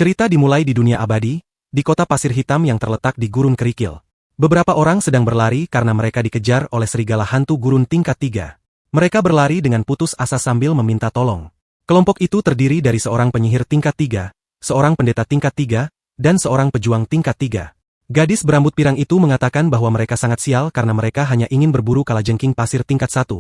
Cerita dimulai di dunia abadi, di kota pasir hitam yang terletak di gurun kerikil. Beberapa orang sedang berlari karena mereka dikejar oleh serigala hantu gurun tingkat 3. Mereka berlari dengan putus asa sambil meminta tolong. Kelompok itu terdiri dari seorang penyihir tingkat 3, seorang pendeta tingkat 3, dan seorang pejuang tingkat 3. Gadis berambut pirang itu mengatakan bahwa mereka sangat sial karena mereka hanya ingin berburu kalajengking pasir tingkat 1,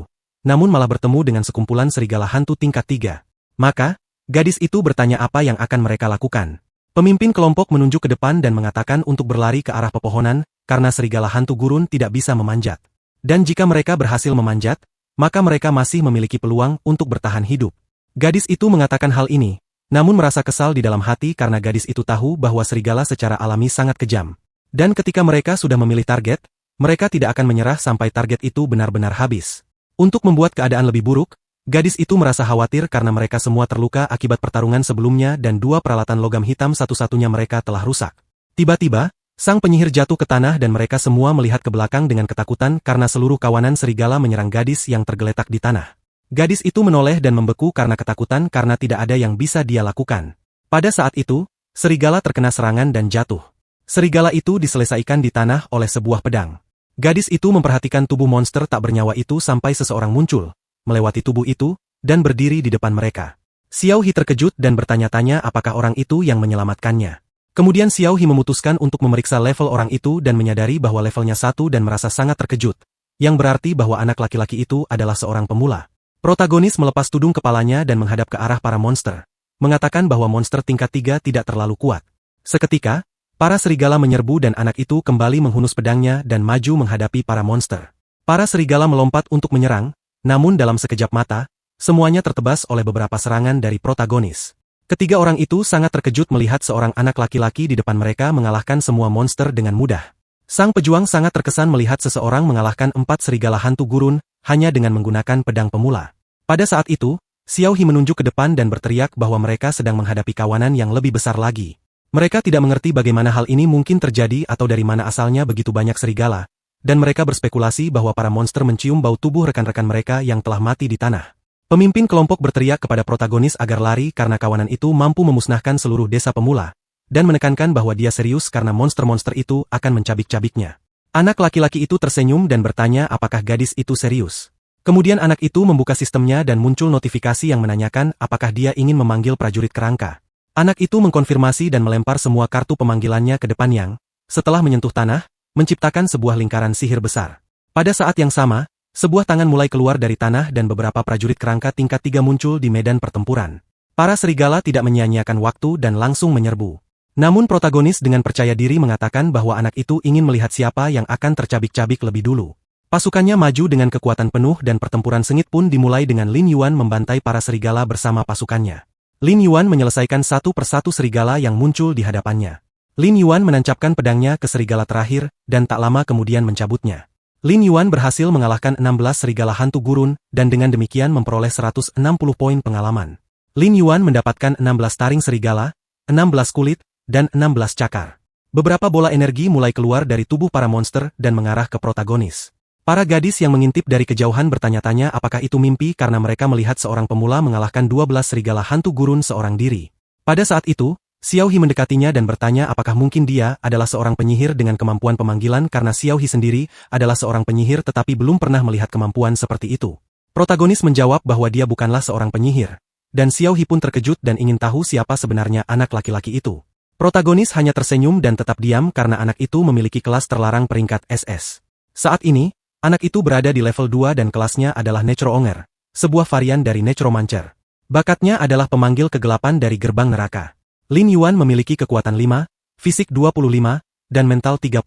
namun malah bertemu dengan sekumpulan serigala hantu tingkat 3. Maka, gadis itu bertanya apa yang akan mereka lakukan. Pemimpin kelompok menunjuk ke depan dan mengatakan untuk berlari ke arah pepohonan, karena serigala hantu gurun tidak bisa memanjat. Dan jika mereka berhasil memanjat, maka mereka masih memiliki peluang untuk bertahan hidup. Gadis itu mengatakan hal ini, namun merasa kesal di dalam hati karena gadis itu tahu bahwa serigala secara alami sangat kejam. Dan ketika mereka sudah memilih target, mereka tidak akan menyerah sampai target itu benar-benar habis. Untuk membuat keadaan lebih buruk, gadis itu merasa khawatir karena mereka semua terluka akibat pertarungan sebelumnya dan dua peralatan logam hitam satu-satunya mereka telah rusak. Tiba-tiba, sang penyihir jatuh ke tanah dan mereka semua melihat ke belakang dengan ketakutan karena seluruh kawanan serigala menyerang gadis yang tergeletak di tanah. Gadis itu menoleh dan membeku karena ketakutan karena tidak ada yang bisa dia lakukan. Pada saat itu, serigala terkena serangan dan jatuh. Serigala itu diselesaikan di tanah oleh sebuah pedang. Gadis itu memperhatikan tubuh monster tak bernyawa itu sampai seseorang muncul, melewati tubuh itu, dan berdiri di depan mereka. Xiao He terkejut dan bertanya-tanya apakah orang itu yang menyelamatkannya. Kemudian Xiao He memutuskan untuk memeriksa level orang itu dan menyadari bahwa levelnya 1 dan merasa sangat terkejut, yang berarti bahwa anak laki-laki itu adalah seorang pemula. Protagonis melepas tudung kepalanya dan menghadap ke arah para monster, mengatakan bahwa monster tingkat 3 tidak terlalu kuat. Seketika, para serigala menyerbu dan anak itu kembali menghunus pedangnya dan maju menghadapi para monster. Para serigala melompat untuk menyerang, namun dalam sekejap mata, semuanya tertebas oleh beberapa serangan dari protagonis. Ketiga orang itu sangat terkejut melihat seorang anak laki-laki di depan mereka mengalahkan semua monster dengan mudah. Sang pejuang sangat terkesan melihat seseorang mengalahkan 4 serigala hantu gurun, hanya dengan menggunakan pedang pemula. Pada saat itu, Xiao He menunjuk ke depan dan berteriak bahwa mereka sedang menghadapi kawanan yang lebih besar lagi. Mereka tidak mengerti bagaimana hal ini mungkin terjadi atau dari mana asalnya begitu banyak serigala, dan mereka berspekulasi bahwa para monster mencium bau tubuh rekan-rekan mereka yang telah mati di tanah. Pemimpin kelompok berteriak kepada protagonis agar lari karena kawanan itu mampu memusnahkan seluruh desa pemula, dan menekankan bahwa dia serius karena monster-monster itu akan mencabik-cabiknya. Anak laki-laki itu tersenyum dan bertanya apakah gadis itu serius. Kemudian anak itu membuka sistemnya dan muncul notifikasi yang menanyakan apakah dia ingin memanggil prajurit kerangka. Anak itu mengkonfirmasi dan melempar semua kartu pemanggilannya ke depan yang, setelah menyentuh tanah, menciptakan sebuah lingkaran sihir besar. Pada saat yang sama, sebuah tangan mulai keluar dari tanah dan beberapa prajurit kerangka tingkat 3 muncul di medan pertempuran. Para serigala tidak menyia-nyiakan waktu dan langsung menyerbu. Namun protagonis dengan percaya diri mengatakan bahwa anak itu ingin melihat siapa yang akan tercabik-cabik lebih dulu. Pasukannya maju dengan kekuatan penuh dan pertempuran sengit pun dimulai dengan Lin Yuan membantai para serigala bersama pasukannya. Lin Yuan menyelesaikan satu persatu serigala yang muncul di hadapannya. Lin Yuan menancapkan pedangnya ke serigala terakhir, dan tak lama kemudian mencabutnya. Lin Yuan berhasil mengalahkan 16 serigala hantu gurun, dan dengan demikian memperoleh 160 poin pengalaman. Lin Yuan mendapatkan 16 taring serigala, 16 kulit, dan 16 cakar. Beberapa bola energi mulai keluar dari tubuh para monster dan mengarah ke protagonis. Para gadis yang mengintip dari kejauhan bertanya-tanya apakah itu mimpi karena mereka melihat seorang pemula mengalahkan 12 serigala hantu gurun seorang diri. Pada saat itu, Xiao He mendekatinya dan bertanya apakah mungkin dia adalah seorang penyihir dengan kemampuan pemanggilan karena Xiao He sendiri adalah seorang penyihir tetapi belum pernah melihat kemampuan seperti itu. Protagonis menjawab bahwa dia bukanlah seorang penyihir, dan Xiao He pun terkejut dan ingin tahu siapa sebenarnya anak laki-laki itu. Protagonis hanya tersenyum dan tetap diam karena anak itu memiliki kelas terlarang peringkat SS. Saat ini, anak itu berada di level 2 dan kelasnya adalah Necroonger, sebuah varian dari Necromancer. Bakatnya adalah pemanggil kegelapan dari gerbang neraka. Lin Yuan memiliki kekuatan 5, fisik 25, dan mental 30.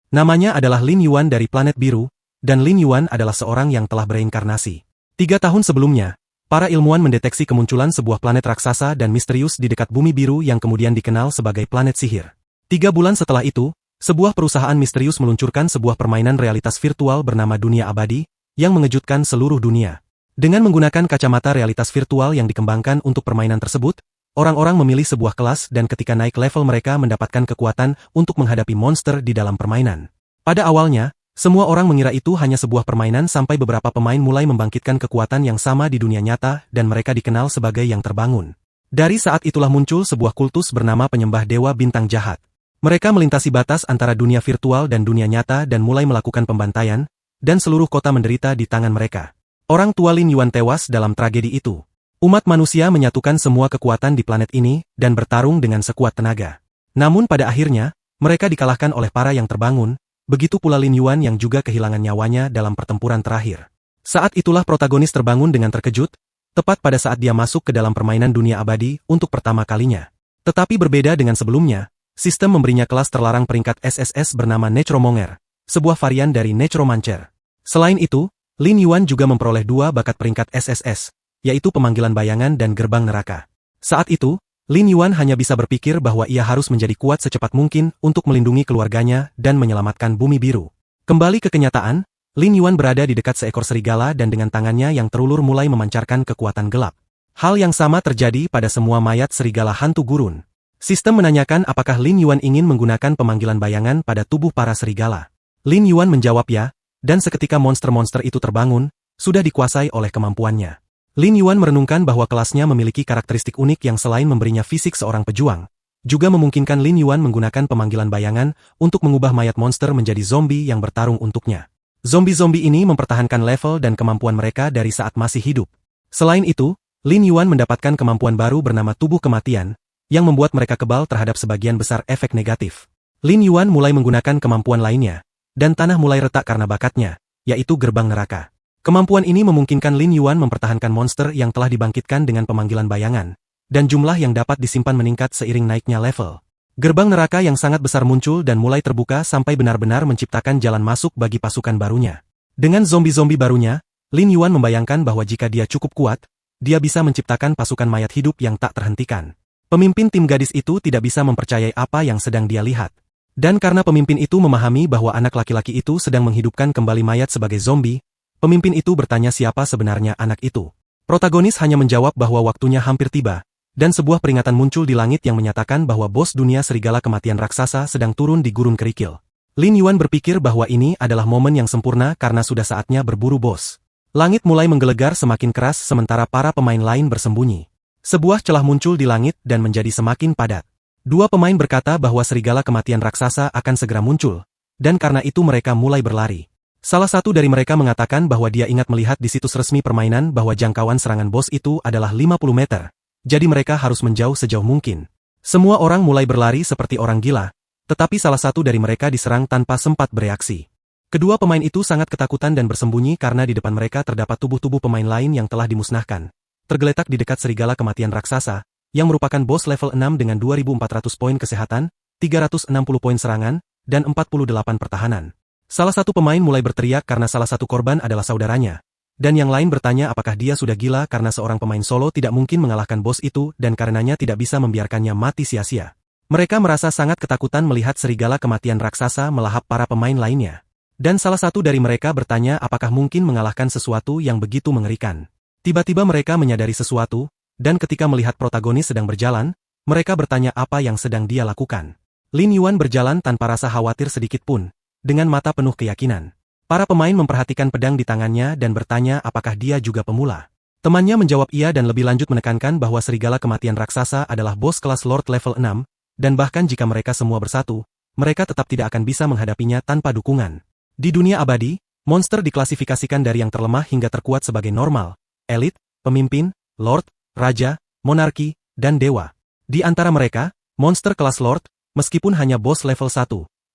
Namanya adalah Lin Yuan dari planet biru, dan Lin Yuan adalah seorang yang telah bereinkarnasi. 3 tahun sebelumnya, para ilmuwan mendeteksi kemunculan sebuah planet raksasa dan misterius di dekat bumi biru yang kemudian dikenal sebagai planet sihir. 3 bulan setelah itu, sebuah perusahaan misterius meluncurkan sebuah permainan realitas virtual bernama Dunia Abadi, yang mengejutkan seluruh dunia. Dengan menggunakan kacamata realitas virtual yang dikembangkan untuk permainan tersebut, orang-orang memilih sebuah kelas dan ketika naik level mereka mendapatkan kekuatan untuk menghadapi monster di dalam permainan. Pada awalnya, semua orang mengira itu hanya sebuah permainan sampai beberapa pemain mulai membangkitkan kekuatan yang sama di dunia nyata dan mereka dikenal sebagai yang terbangun. Dari saat itulah muncul sebuah kultus bernama penyembah dewa bintang jahat. Mereka melintasi batas antara dunia virtual dan dunia nyata dan mulai melakukan pembantaian, dan seluruh kota menderita di tangan mereka. Orang tua Lin Yuan tewas dalam tragedi itu. Umat manusia menyatukan semua kekuatan di planet ini dan bertarung dengan sekuat tenaga. Namun pada akhirnya, mereka dikalahkan oleh para yang terbangun, begitu pula Lin Yuan yang juga kehilangan nyawanya dalam pertempuran terakhir. Saat itulah protagonis terbangun dengan terkejut, tepat pada saat dia masuk ke dalam permainan dunia abadi untuk pertama kalinya. Tetapi berbeda dengan sebelumnya, sistem memberinya kelas terlarang peringkat SSS bernama Necromonger, sebuah varian dari Necromancer. Selain itu, Lin Yuan juga memperoleh 2 bakat peringkat SSS, yaitu pemanggilan bayangan dan gerbang neraka. Saat itu, Lin Yuan hanya bisa berpikir bahwa ia harus menjadi kuat secepat mungkin untuk melindungi keluarganya dan menyelamatkan bumi biru. Kembali ke kenyataan, Lin Yuan berada di dekat seekor serigala dan dengan tangannya yang terulur mulai memancarkan kekuatan gelap. Hal yang sama terjadi pada semua mayat serigala hantu gurun. Sistem menanyakan apakah Lin Yuan ingin menggunakan pemanggilan bayangan pada tubuh para serigala. Lin Yuan menjawab ya, dan seketika monster-monster itu terbangun, sudah dikuasai oleh kemampuannya. Lin Yuan merenungkan bahwa kelasnya memiliki karakteristik unik yang selain memberinya fisik seorang pejuang, juga memungkinkan Lin Yuan menggunakan pemanggilan bayangan untuk mengubah mayat monster menjadi zombie yang bertarung untuknya. Zombie-zombie ini mempertahankan level dan kemampuan mereka dari saat masih hidup. Selain itu, Lin Yuan mendapatkan kemampuan baru bernama tubuh kematian, yang membuat mereka kebal terhadap sebagian besar efek negatif. Lin Yuan mulai menggunakan kemampuan lainnya, dan tanah mulai retak karena bakatnya, yaitu gerbang neraka. Kemampuan ini memungkinkan Lin Yuan mempertahankan monster yang telah dibangkitkan dengan pemanggilan bayangan, dan jumlah yang dapat disimpan meningkat seiring naiknya level. Gerbang neraka yang sangat besar muncul dan mulai terbuka sampai benar-benar menciptakan jalan masuk bagi pasukan barunya. Dengan zombie-zombie barunya, Lin Yuan membayangkan bahwa jika dia cukup kuat, dia bisa menciptakan pasukan mayat hidup yang tak terhentikan. Pemimpin tim gadis itu tidak bisa mempercayai apa yang sedang dia lihat. Dan karena pemimpin itu memahami bahwa anak laki-laki itu sedang menghidupkan kembali mayat sebagai zombie, pemimpin itu bertanya siapa sebenarnya anak itu. Protagonis hanya menjawab bahwa waktunya hampir tiba, dan sebuah peringatan muncul di langit yang menyatakan bahwa bos dunia serigala kematian raksasa sedang turun di gurun kerikil. Lin Yuan berpikir bahwa ini adalah momen yang sempurna karena sudah saatnya berburu bos. Langit mulai menggelegar semakin keras sementara para pemain lain bersembunyi. Sebuah celah muncul di langit dan menjadi semakin padat. 2 pemain berkata bahwa serigala kematian raksasa akan segera muncul, dan karena itu mereka mulai berlari. Salah satu dari mereka mengatakan bahwa dia ingat melihat di situs resmi permainan bahwa jangkauan serangan bos itu adalah 50 meter, jadi mereka harus menjauh sejauh mungkin. Semua orang mulai berlari seperti orang gila, tetapi salah satu dari mereka diserang tanpa sempat bereaksi. Kedua pemain itu sangat ketakutan dan bersembunyi karena di depan mereka terdapat tubuh-tubuh pemain lain yang telah dimusnahkan. Tergeletak di dekat serigala kematian raksasa, yang merupakan bos level 6 dengan 2.400 poin kesehatan, 360 poin serangan, dan 48 pertahanan. Salah satu pemain mulai berteriak karena salah satu korban adalah saudaranya. Dan yang lain bertanya apakah dia sudah gila karena seorang pemain solo tidak mungkin mengalahkan bos itu dan karenanya tidak bisa membiarkannya mati sia-sia. Mereka merasa sangat ketakutan melihat serigala kematian raksasa melahap para pemain lainnya. Dan salah satu dari mereka bertanya apakah mungkin mengalahkan sesuatu yang begitu mengerikan. Tiba-tiba mereka menyadari sesuatu, dan ketika melihat protagonis sedang berjalan, mereka bertanya apa yang sedang dia lakukan. Lin Yuan berjalan tanpa rasa khawatir sedikit pun, dengan mata penuh keyakinan. Para pemain memperhatikan pedang di tangannya dan bertanya apakah dia juga pemula. Temannya menjawab iya dan lebih lanjut menekankan bahwa serigala kematian raksasa adalah bos kelas Lord level 6, dan bahkan jika mereka semua bersatu, mereka tetap tidak akan bisa menghadapinya tanpa dukungan. Di dunia abadi, monster diklasifikasikan dari yang terlemah hingga terkuat sebagai normal, elit, pemimpin, lord, raja, monarki, dan dewa. Di antara mereka, monster kelas Lord, meskipun hanya bos level 1,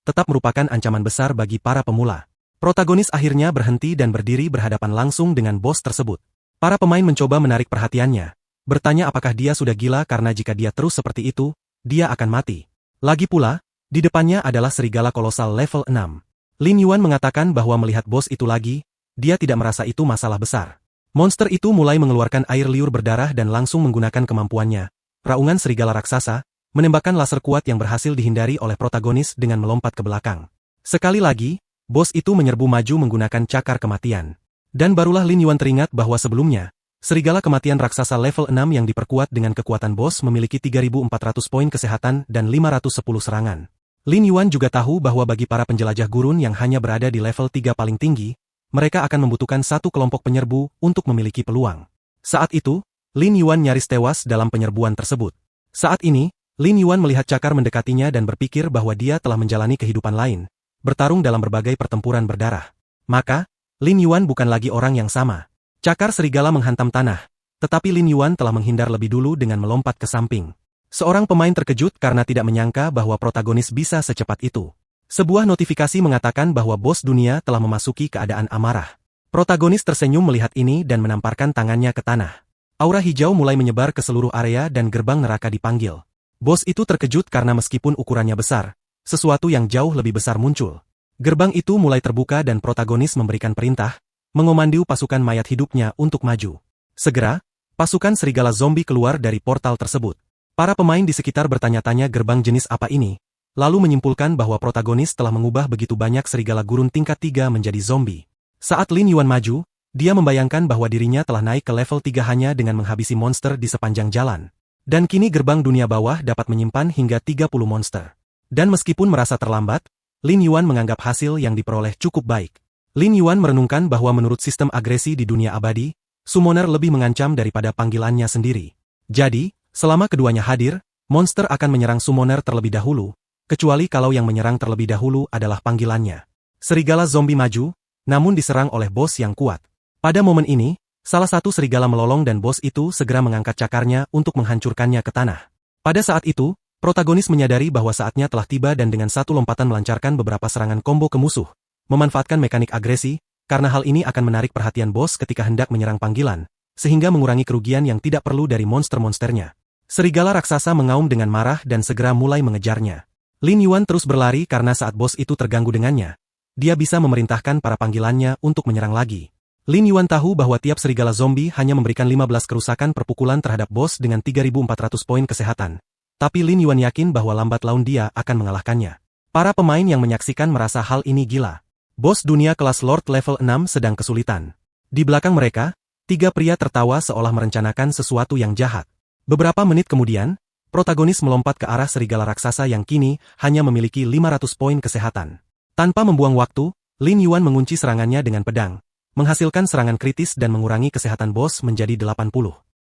tetap merupakan ancaman besar bagi para pemula. Protagonis akhirnya berhenti dan berdiri berhadapan langsung dengan bos tersebut. Para pemain mencoba menarik perhatiannya, bertanya apakah dia sudah gila karena jika dia terus seperti itu, dia akan mati. Lagi pula, di depannya adalah serigala kolosal level 6. Lin Yuan mengatakan bahwa melihat bos itu lagi, dia tidak merasa itu masalah besar. Monster itu mulai mengeluarkan air liur berdarah dan langsung menggunakan kemampuannya, raungan serigala raksasa, menembakkan laser kuat yang berhasil dihindari oleh protagonis dengan melompat ke belakang. Sekali lagi, bos itu menyerbu maju menggunakan cakar kematian. Dan barulah Lin Yuan teringat bahwa sebelumnya, serigala kematian raksasa level 6 yang diperkuat dengan kekuatan bos memiliki 3.400 poin kesehatan dan 510 serangan. Lin Yuan juga tahu bahwa bagi para penjelajah gurun yang hanya berada di level 3 paling tinggi, mereka akan membutuhkan satu kelompok penyerbu untuk memiliki peluang. Saat itu, Lin Yuan nyaris tewas dalam penyerbuan tersebut. Saat ini, Lin Yuan melihat Cakar mendekatinya dan berpikir bahwa dia telah menjalani kehidupan lain, bertarung dalam berbagai pertempuran berdarah. Maka, Lin Yuan bukan lagi orang yang sama. Cakar serigala menghantam tanah, tetapi Lin Yuan telah menghindar lebih dulu dengan melompat ke samping. Seorang pemain terkejut karena tidak menyangka bahwa protagonis bisa secepat itu. Sebuah notifikasi mengatakan bahwa bos dunia telah memasuki keadaan amarah. Protagonis tersenyum melihat ini dan menamparkan tangannya ke tanah. Aura hijau mulai menyebar ke seluruh area dan gerbang neraka dipanggil. Bos itu terkejut karena meskipun ukurannya besar, sesuatu yang jauh lebih besar muncul. Gerbang itu mulai terbuka dan protagonis memberikan perintah, mengomandiu pasukan mayat hidupnya untuk maju. Segera, pasukan serigala zombie keluar dari portal tersebut. Para pemain di sekitar bertanya-tanya gerbang jenis apa ini, lalu menyimpulkan bahwa protagonis telah mengubah begitu banyak serigala gurun tingkat 3 menjadi zombie. Saat Lin Yuan maju, dia membayangkan bahwa dirinya telah naik ke level 3 hanya dengan menghabisi monster di sepanjang jalan. Dan kini gerbang dunia bawah dapat menyimpan hingga 30 monster. Dan meskipun merasa terlambat, Lin Yuan menganggap hasil yang diperoleh cukup baik. Lin Yuan merenungkan bahwa menurut sistem agresi di dunia abadi, summoner lebih mengancam daripada panggilannya sendiri. Jadi, selama keduanya hadir, monster akan menyerang summoner terlebih dahulu, kecuali kalau yang menyerang terlebih dahulu adalah panggilannya. Serigala zombie maju, namun diserang oleh bos yang kuat. Pada momen ini, salah satu serigala melolong dan bos itu segera mengangkat cakarnya untuk menghancurkannya ke tanah. Pada saat itu, protagonis menyadari bahwa saatnya telah tiba dan dengan satu lompatan melancarkan beberapa serangan combo ke musuh, memanfaatkan mekanik agresi, karena hal ini akan menarik perhatian bos ketika hendak menyerang panggilan, sehingga mengurangi kerugian yang tidak perlu dari monster-monsternya. Serigala raksasa mengaum dengan marah dan segera mulai mengejarnya. Lin Yuan terus berlari karena saat bos itu terganggu dengannya, dia bisa memerintahkan para panggilannya untuk menyerang lagi. Lin Yuan tahu bahwa tiap serigala zombie hanya memberikan 15 kerusakan per pukulan terhadap bos dengan 3.400 poin kesehatan. Tapi Lin Yuan yakin bahwa lambat laun dia akan mengalahkannya. Para pemain yang menyaksikan merasa hal ini gila. Bos dunia kelas Lord level 6 sedang kesulitan. Di belakang mereka, 3 pria tertawa seolah merencanakan sesuatu yang jahat. Beberapa menit kemudian, protagonis melompat ke arah serigala raksasa yang kini hanya memiliki 500 poin kesehatan. Tanpa membuang waktu, Lin Yuan mengunci serangannya dengan pedang, menghasilkan serangan kritis dan mengurangi kesehatan bos menjadi 80.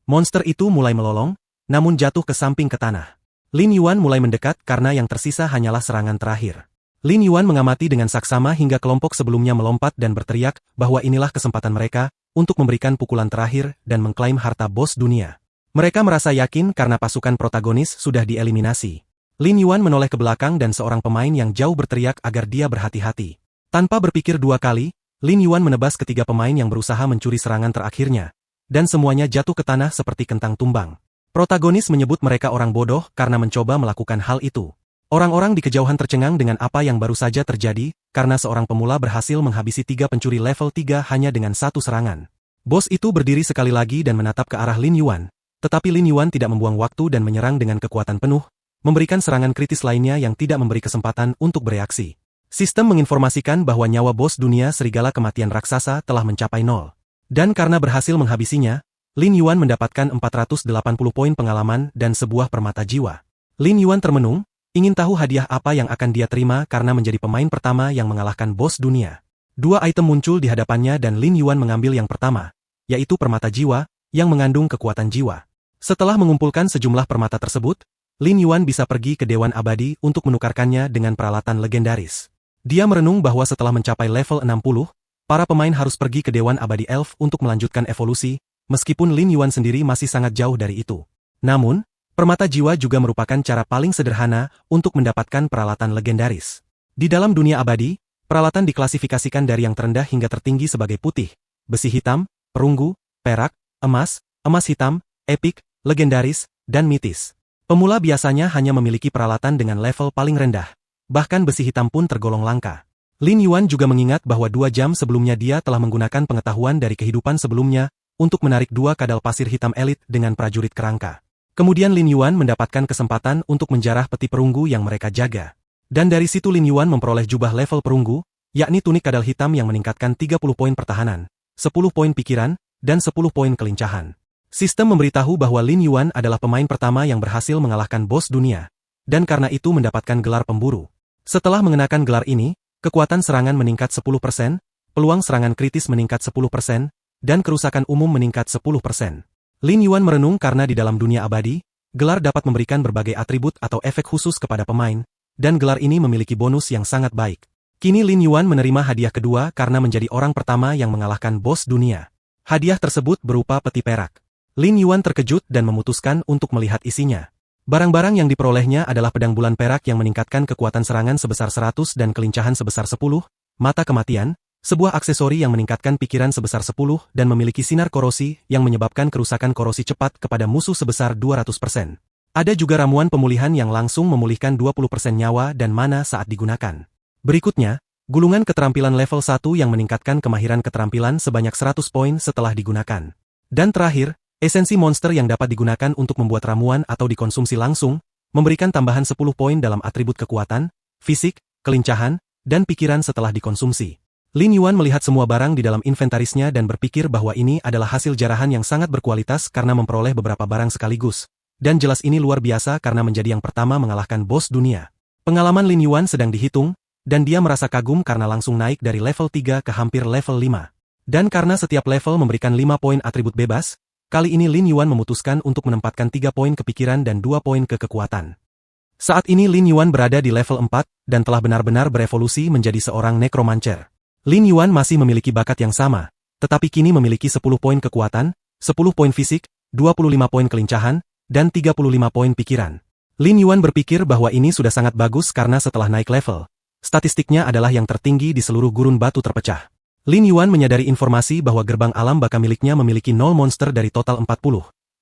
Monster itu mulai melolong, namun jatuh ke samping ke tanah. Lin Yuan mulai mendekat karena yang tersisa hanyalah serangan terakhir. Lin Yuan mengamati dengan saksama hingga kelompok sebelumnya melompat dan berteriak bahwa inilah kesempatan mereka untuk memberikan pukulan terakhir dan mengklaim harta bos dunia. Mereka merasa yakin karena pasukan protagonis sudah dieliminasi. Lin Yuan menoleh ke belakang dan seorang pemain yang jauh berteriak agar dia berhati-hati. Tanpa berpikir dua kali, Lin Yuan menebas ketiga pemain yang berusaha mencuri serangan terakhirnya, dan semuanya jatuh ke tanah seperti kentang tumbang. Protagonis menyebut mereka orang bodoh karena mencoba melakukan hal itu. Orang-orang di kejauhan tercengang dengan apa yang baru saja terjadi, karena seorang pemula berhasil menghabisi 3 pencuri level 3 hanya dengan satu serangan. Bos itu berdiri sekali lagi dan menatap ke arah Lin Yuan, tetapi Lin Yuan tidak membuang waktu dan menyerang dengan kekuatan penuh, memberikan serangan kritis lainnya yang tidak memberi kesempatan untuk bereaksi. Sistem menginformasikan bahwa nyawa bos dunia serigala kematian raksasa telah mencapai 0. Dan karena berhasil menghabisinya, Lin Yuan mendapatkan 480 poin pengalaman dan sebuah permata jiwa. Lin Yuan termenung, ingin tahu hadiah apa yang akan dia terima karena menjadi pemain pertama yang mengalahkan bos dunia. 2 item muncul di hadapannya dan Lin Yuan mengambil yang pertama, yaitu permata jiwa, yang mengandung kekuatan jiwa. Setelah mengumpulkan sejumlah permata tersebut, Lin Yuan bisa pergi ke Dewan Abadi untuk menukarkannya dengan peralatan legendaris. Dia merenung bahwa setelah mencapai level 60, para pemain harus pergi ke Dewan Abadi Elf untuk melanjutkan evolusi, meskipun Lin Yuan sendiri masih sangat jauh dari itu. Namun, permata jiwa juga merupakan cara paling sederhana untuk mendapatkan peralatan legendaris. Di dalam dunia abadi, peralatan diklasifikasikan dari yang terendah hingga tertinggi sebagai putih, besi hitam, perunggu, perak, emas hitam, epik, legendaris, dan mitis. Pemula biasanya hanya memiliki peralatan dengan level paling rendah. Bahkan besi hitam pun tergolong langka. Lin Yuan juga mengingat bahwa 2 jam sebelumnya dia telah menggunakan pengetahuan dari kehidupan sebelumnya untuk menarik 2 kadal pasir hitam elit dengan prajurit kerangka. Kemudian Lin Yuan mendapatkan kesempatan untuk menjarah peti perunggu yang mereka jaga. Dan dari situ Lin Yuan memperoleh jubah level perunggu, yakni tunik kadal hitam yang meningkatkan 30 poin pertahanan, 10 poin pikiran, dan 10 poin kelincahan. Sistem memberitahu bahwa Lin Yuan adalah pemain pertama yang berhasil mengalahkan bos dunia, dan karena itu mendapatkan gelar pemburu. Setelah mengenakan gelar ini, kekuatan serangan meningkat 10%, peluang serangan kritis meningkat 10%, dan kerusakan umum meningkat 10%. Lin Yuan merenung karena di dalam dunia abadi, gelar dapat memberikan berbagai atribut atau efek khusus kepada pemain, dan gelar ini memiliki bonus yang sangat baik. Kini Lin Yuan menerima hadiah kedua karena menjadi orang pertama yang mengalahkan bos dunia. Hadiah tersebut berupa peti perak. Lin Yuan terkejut dan memutuskan untuk melihat isinya. Barang-barang yang diperolehnya adalah pedang bulan perak yang meningkatkan kekuatan serangan sebesar 100 dan kelincahan sebesar 10, mata kematian, sebuah aksesori yang meningkatkan pikiran sebesar 10 dan memiliki sinar korosi yang menyebabkan kerusakan korosi cepat kepada musuh sebesar 200%. Ada juga ramuan pemulihan yang langsung memulihkan 20% nyawa dan mana saat digunakan. Berikutnya, gulungan keterampilan level 1 yang meningkatkan kemahiran keterampilan sebanyak 100 poin setelah digunakan. Dan terakhir, esensi monster yang dapat digunakan untuk membuat ramuan atau dikonsumsi langsung, memberikan tambahan 10 poin dalam atribut kekuatan, fisik, kelincahan, dan pikiran setelah dikonsumsi. Lin Yuan melihat semua barang di dalam inventarisnya dan berpikir bahwa ini adalah hasil jarahan yang sangat berkualitas karena memperoleh beberapa barang sekaligus. Dan jelas ini luar biasa karena menjadi yang pertama mengalahkan bos dunia. Pengalaman Lin Yuan sedang dihitung, dan dia merasa kagum karena langsung naik dari level 3 ke hampir level 5. Dan karena setiap level memberikan 5 poin atribut bebas, kali ini Lin Yuan memutuskan untuk menempatkan 3 poin ke pikiran dan 2 poin ke kekuatan. Saat ini Lin Yuan berada di level 4 dan telah benar-benar berevolusi menjadi seorang necromancer. Lin Yuan masih memiliki bakat yang sama, tetapi kini memiliki 10 poin kekuatan, 10 poin fisik, 25 poin kelincahan, dan 35 poin pikiran. Lin Yuan berpikir bahwa ini sudah sangat bagus karena setelah naik level, statistiknya adalah yang tertinggi di seluruh gurun batu terpecah. Lin Yuan menyadari informasi bahwa gerbang alam baka miliknya memiliki 0 monster dari total 40,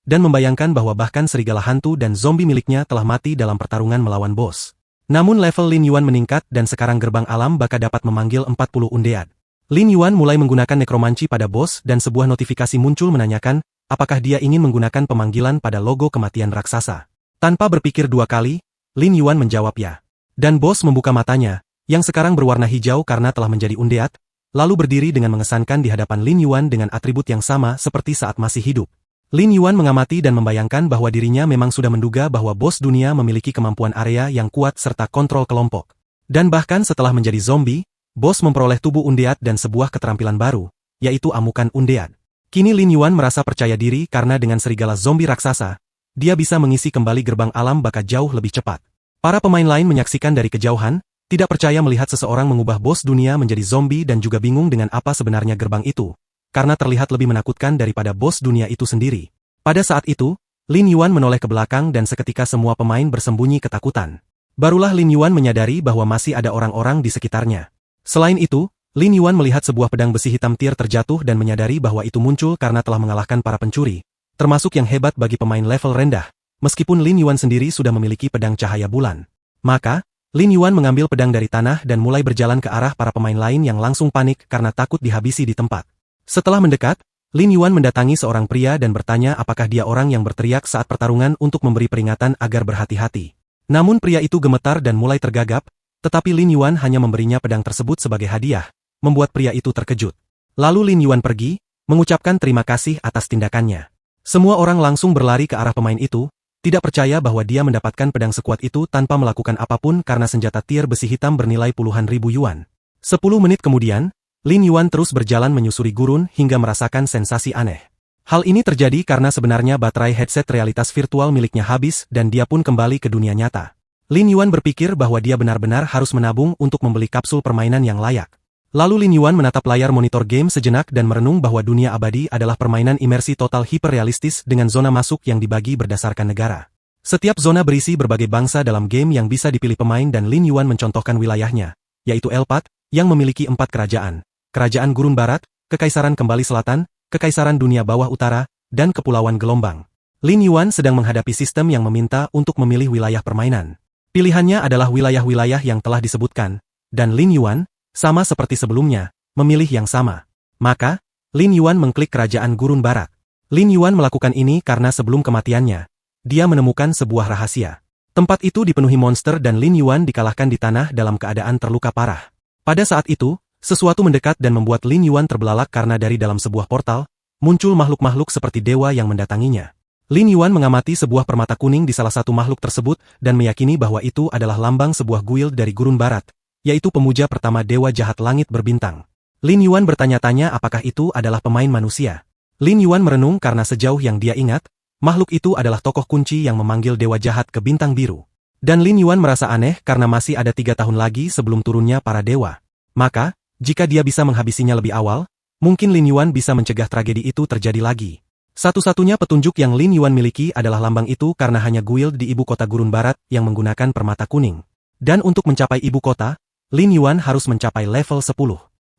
dan membayangkan bahwa bahkan serigala hantu dan zombie miliknya telah mati dalam pertarungan melawan bos. Namun level Lin Yuan meningkat dan sekarang gerbang alam baka dapat memanggil 40 undead. Lin Yuan mulai menggunakan nekromanci pada bos dan sebuah notifikasi muncul menanyakan, apakah dia ingin menggunakan pemanggilan pada logo kematian raksasa. Tanpa berpikir dua kali, Lin Yuan menjawab ya. Dan bos membuka matanya, yang sekarang berwarna hijau karena telah menjadi undead, lalu berdiri dengan mengesankan di hadapan Lin Yuan dengan atribut yang sama seperti saat masih hidup. Lin Yuan mengamati dan membayangkan bahwa dirinya memang sudah menduga bahwa bos dunia memiliki kemampuan area yang kuat serta kontrol kelompok. Dan bahkan setelah menjadi zombie, bos memperoleh tubuh undead dan sebuah keterampilan baru, yaitu amukan undead. Kini Lin Yuan merasa percaya diri karena dengan serigala zombie raksasa, dia bisa mengisi kembali gerbang alam baka jauh lebih cepat. Para pemain lain menyaksikan dari kejauhan, tidak percaya melihat seseorang mengubah bos dunia menjadi zombie dan juga bingung dengan apa sebenarnya gerbang itu, karena terlihat lebih menakutkan daripada bos dunia itu sendiri. Pada saat itu, Lin Yuan menoleh ke belakang dan seketika semua pemain bersembunyi ketakutan. Barulah Lin Yuan menyadari bahwa masih ada orang-orang di sekitarnya. Selain itu, Lin Yuan melihat sebuah pedang besi hitam tir terjatuh dan menyadari bahwa itu muncul karena telah mengalahkan para pencuri, termasuk yang hebat bagi pemain level rendah, meskipun Lin Yuan sendiri sudah memiliki pedang cahaya bulan. Maka, Lin Yuan mengambil pedang dari tanah dan mulai berjalan ke arah para pemain lain yang langsung panik karena takut dihabisi di tempat. Setelah mendekat, Lin Yuan mendatangi seorang pria dan bertanya apakah dia orang yang berteriak saat pertarungan untuk memberi peringatan agar berhati-hati. Namun pria itu gemetar dan mulai tergagap, tetapi Lin Yuan hanya memberinya pedang tersebut sebagai hadiah, membuat pria itu terkejut. Lalu Lin Yuan pergi, mengucapkan terima kasih atas tindakannya. Semua orang langsung berlari ke arah pemain itu, tidak percaya bahwa dia mendapatkan pedang sekuat itu tanpa melakukan apapun karena senjata tier besi hitam bernilai puluhan ribu yuan. 10 menit kemudian, Lin Yuan terus berjalan menyusuri gurun hingga merasakan sensasi aneh. Hal ini terjadi karena sebenarnya baterai headset realitas virtual miliknya habis dan dia pun kembali ke dunia nyata. Lin Yuan berpikir bahwa dia benar-benar harus menabung untuk membeli kapsul permainan yang layak. Lalu Lin Yuan menatap layar monitor game sejenak dan merenung bahwa dunia abadi adalah permainan imersi total hiperrealistis dengan zona masuk yang dibagi berdasarkan negara. Setiap zona berisi berbagai bangsa dalam game yang bisa dipilih pemain dan Lin Yuan mencontohkan wilayahnya, yaitu Elpat, yang memiliki 4 kerajaan. Kerajaan Gurun Barat, Kekaisaran Kembali Selatan, Kekaisaran Dunia Bawah Utara, dan Kepulauan Gelombang. Lin Yuan sedang menghadapi sistem yang meminta untuk memilih wilayah permainan. Pilihannya adalah wilayah-wilayah yang telah disebutkan, dan Lin Yuan, sama seperti sebelumnya, memilih yang sama. Maka, Lin Yuan mengklik Kerajaan Gurun Barat. Lin Yuan melakukan ini karena sebelum kematiannya, dia menemukan sebuah rahasia. Tempat itu dipenuhi monster dan Lin Yuan dikalahkan di tanah dalam keadaan terluka parah. Pada saat itu, sesuatu mendekat dan membuat Lin Yuan terbelalak karena dari dalam sebuah portal, muncul makhluk-makhluk seperti dewa yang mendatanginya. Lin Yuan mengamati sebuah permata kuning di salah satu makhluk tersebut dan meyakini bahwa itu adalah lambang sebuah guild dari Gurun Barat, yaitu pemuja pertama Dewa Jahat Langit Berbintang. Lin Yuan bertanya-tanya apakah itu adalah pemain manusia. Lin Yuan merenung karena sejauh yang dia ingat, makhluk itu adalah tokoh kunci yang memanggil dewa jahat ke bintang biru. Dan Lin Yuan merasa aneh karena masih ada 3 tahun lagi sebelum turunnya para dewa. Maka, jika dia bisa menghabisinya lebih awal, mungkin Lin Yuan bisa mencegah tragedi itu terjadi lagi. Satu-satunya petunjuk yang Lin Yuan miliki adalah lambang itu karena hanya guild di ibu kota gurun barat yang menggunakan permata kuning. Dan untuk mencapai ibu kota, Lin Yuan harus mencapai level 10.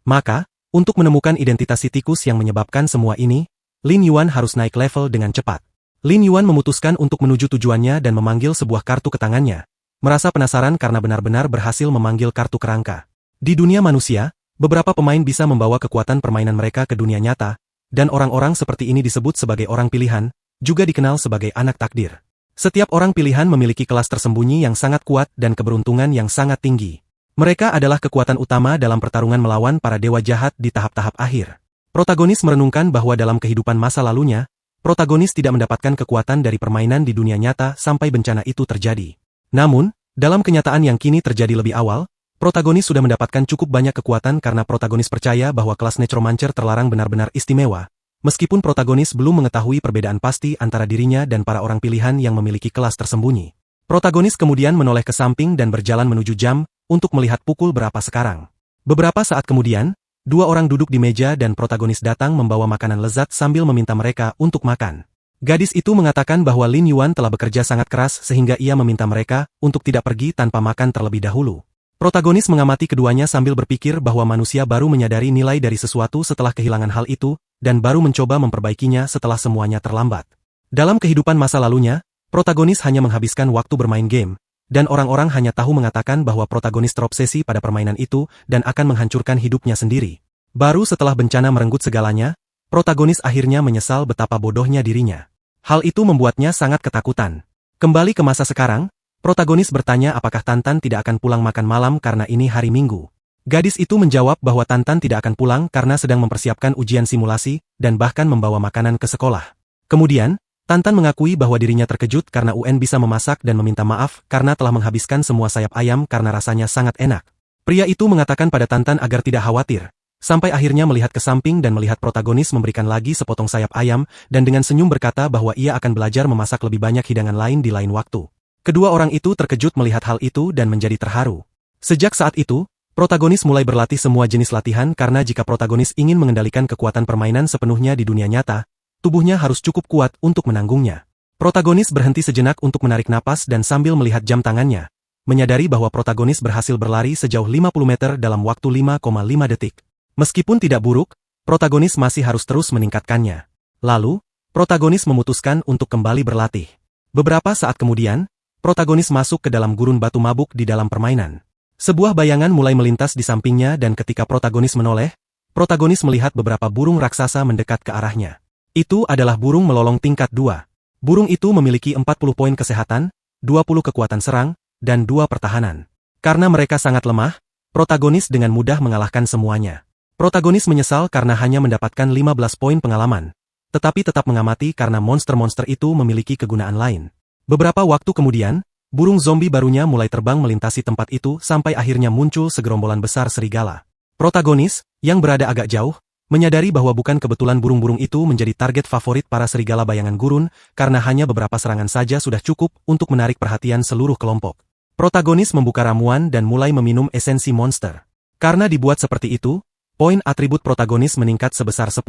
Maka, untuk menemukan identitas si tikus yang menyebabkan semua ini, Lin Yuan harus naik level dengan cepat. Lin Yuan memutuskan untuk menuju tujuannya dan memanggil sebuah kartu ke tangannya. Merasa penasaran karena benar-benar berhasil memanggil kartu kerangka. Di dunia manusia, beberapa pemain bisa membawa kekuatan permainan mereka ke dunia nyata, dan orang-orang seperti ini disebut sebagai orang pilihan, juga dikenal sebagai anak takdir. Setiap orang pilihan memiliki kelas tersembunyi yang sangat kuat dan keberuntungan yang sangat tinggi. Mereka adalah kekuatan utama dalam pertarungan melawan para dewa jahat di tahap-tahap akhir. Protagonis merenungkan bahwa dalam kehidupan masa lalunya, protagonis tidak mendapatkan kekuatan dari permainan di dunia nyata sampai bencana itu terjadi. Namun, dalam kenyataan yang kini terjadi lebih awal, protagonis sudah mendapatkan cukup banyak kekuatan karena protagonis percaya bahwa kelas Necromancer terlarang benar-benar istimewa, meskipun protagonis belum mengetahui perbedaan pasti antara dirinya dan para orang pilihan yang memiliki kelas tersembunyi. Protagonis kemudian menoleh ke samping dan berjalan menuju jam, untuk melihat pukul berapa sekarang. Beberapa saat kemudian, 2 orang duduk di meja dan protagonis datang membawa makanan lezat sambil meminta mereka untuk makan. Gadis itu mengatakan bahwa Lin Yuan telah bekerja sangat keras sehingga ia meminta mereka untuk tidak pergi tanpa makan terlebih dahulu. Protagonis mengamati keduanya sambil berpikir bahwa manusia baru menyadari nilai dari sesuatu setelah kehilangan hal itu, dan baru mencoba memperbaikinya setelah semuanya terlambat. Dalam kehidupan masa lalunya, protagonis hanya menghabiskan waktu bermain game, dan orang-orang hanya tahu mengatakan bahwa protagonis terobsesi pada permainan itu dan akan menghancurkan hidupnya sendiri. Baru setelah bencana merenggut segalanya, protagonis akhirnya menyesal betapa bodohnya dirinya. Hal itu membuatnya sangat ketakutan. Kembali ke masa sekarang, protagonis bertanya apakah Tantan tidak akan pulang makan malam karena ini hari Minggu. Gadis itu menjawab bahwa Tantan tidak akan pulang karena sedang mempersiapkan ujian simulasi dan bahkan membawa makanan ke sekolah. Kemudian, Tantan mengakui bahwa dirinya terkejut karena UN bisa memasak dan meminta maaf karena telah menghabiskan semua sayap ayam karena rasanya sangat enak. Pria itu mengatakan pada Tantan agar tidak khawatir, sampai akhirnya melihat ke samping dan melihat protagonis memberikan lagi sepotong sayap ayam dan dengan senyum berkata bahwa ia akan belajar memasak lebih banyak hidangan lain di lain waktu. Kedua orang itu terkejut melihat hal itu dan menjadi terharu. Sejak saat itu, protagonis mulai berlatih semua jenis latihan karena jika protagonis ingin mengendalikan kekuatan permainan sepenuhnya di dunia nyata, tubuhnya harus cukup kuat untuk menanggungnya. Protagonis berhenti sejenak untuk menarik napas dan sambil melihat jam tangannya, menyadari bahwa protagonis berhasil berlari sejauh 50 meter dalam waktu 5,5 detik. Meskipun tidak buruk, protagonis masih harus terus meningkatkannya. Lalu, protagonis memutuskan untuk kembali berlatih. Beberapa saat kemudian, protagonis masuk ke dalam gurun batu mabuk di dalam permainan. Sebuah bayangan mulai melintas di sampingnya dan ketika protagonis menoleh, protagonis melihat beberapa burung raksasa mendekat ke arahnya. Itu adalah burung melolong tingkat 2. Burung itu memiliki 40 poin kesehatan, 20 kekuatan serang, dan 2 pertahanan. Karena mereka sangat lemah, protagonis dengan mudah mengalahkan semuanya. Protagonis menyesal karena hanya mendapatkan 15 poin pengalaman, tetapi tetap mengamati karena monster-monster itu memiliki kegunaan lain. Beberapa waktu kemudian, burung zombie barunya mulai terbang melintasi tempat itu sampai akhirnya muncul segerombolan besar serigala. Protagonis, yang berada agak jauh, menyadari bahwa bukan kebetulan burung-burung itu menjadi target favorit para serigala bayangan gurun, karena hanya beberapa serangan saja sudah cukup untuk menarik perhatian seluruh kelompok. Protagonis membuka ramuan dan mulai meminum esensi monster. Karena dibuat seperti itu, poin atribut protagonis meningkat sebesar 10.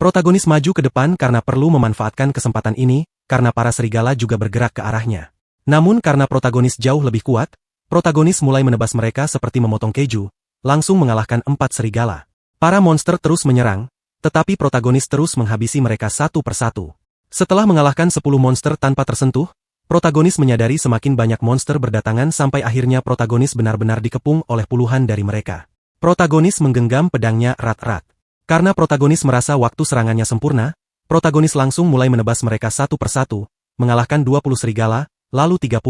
Protagonis maju ke depan karena perlu memanfaatkan kesempatan ini, karena para serigala juga bergerak ke arahnya. Namun karena protagonis jauh lebih kuat, protagonis mulai menebas mereka seperti memotong keju, langsung mengalahkan 4 serigala. Para monster terus menyerang, tetapi protagonis terus menghabisi mereka satu persatu. Setelah mengalahkan 10 monster tanpa tersentuh, protagonis menyadari semakin banyak monster berdatangan sampai akhirnya protagonis benar-benar dikepung oleh puluhan dari mereka. Protagonis menggenggam pedangnya erat-erat. Karena protagonis merasa waktu serangannya sempurna, protagonis langsung mulai menebas mereka satu persatu, mengalahkan 20 serigala, lalu 30.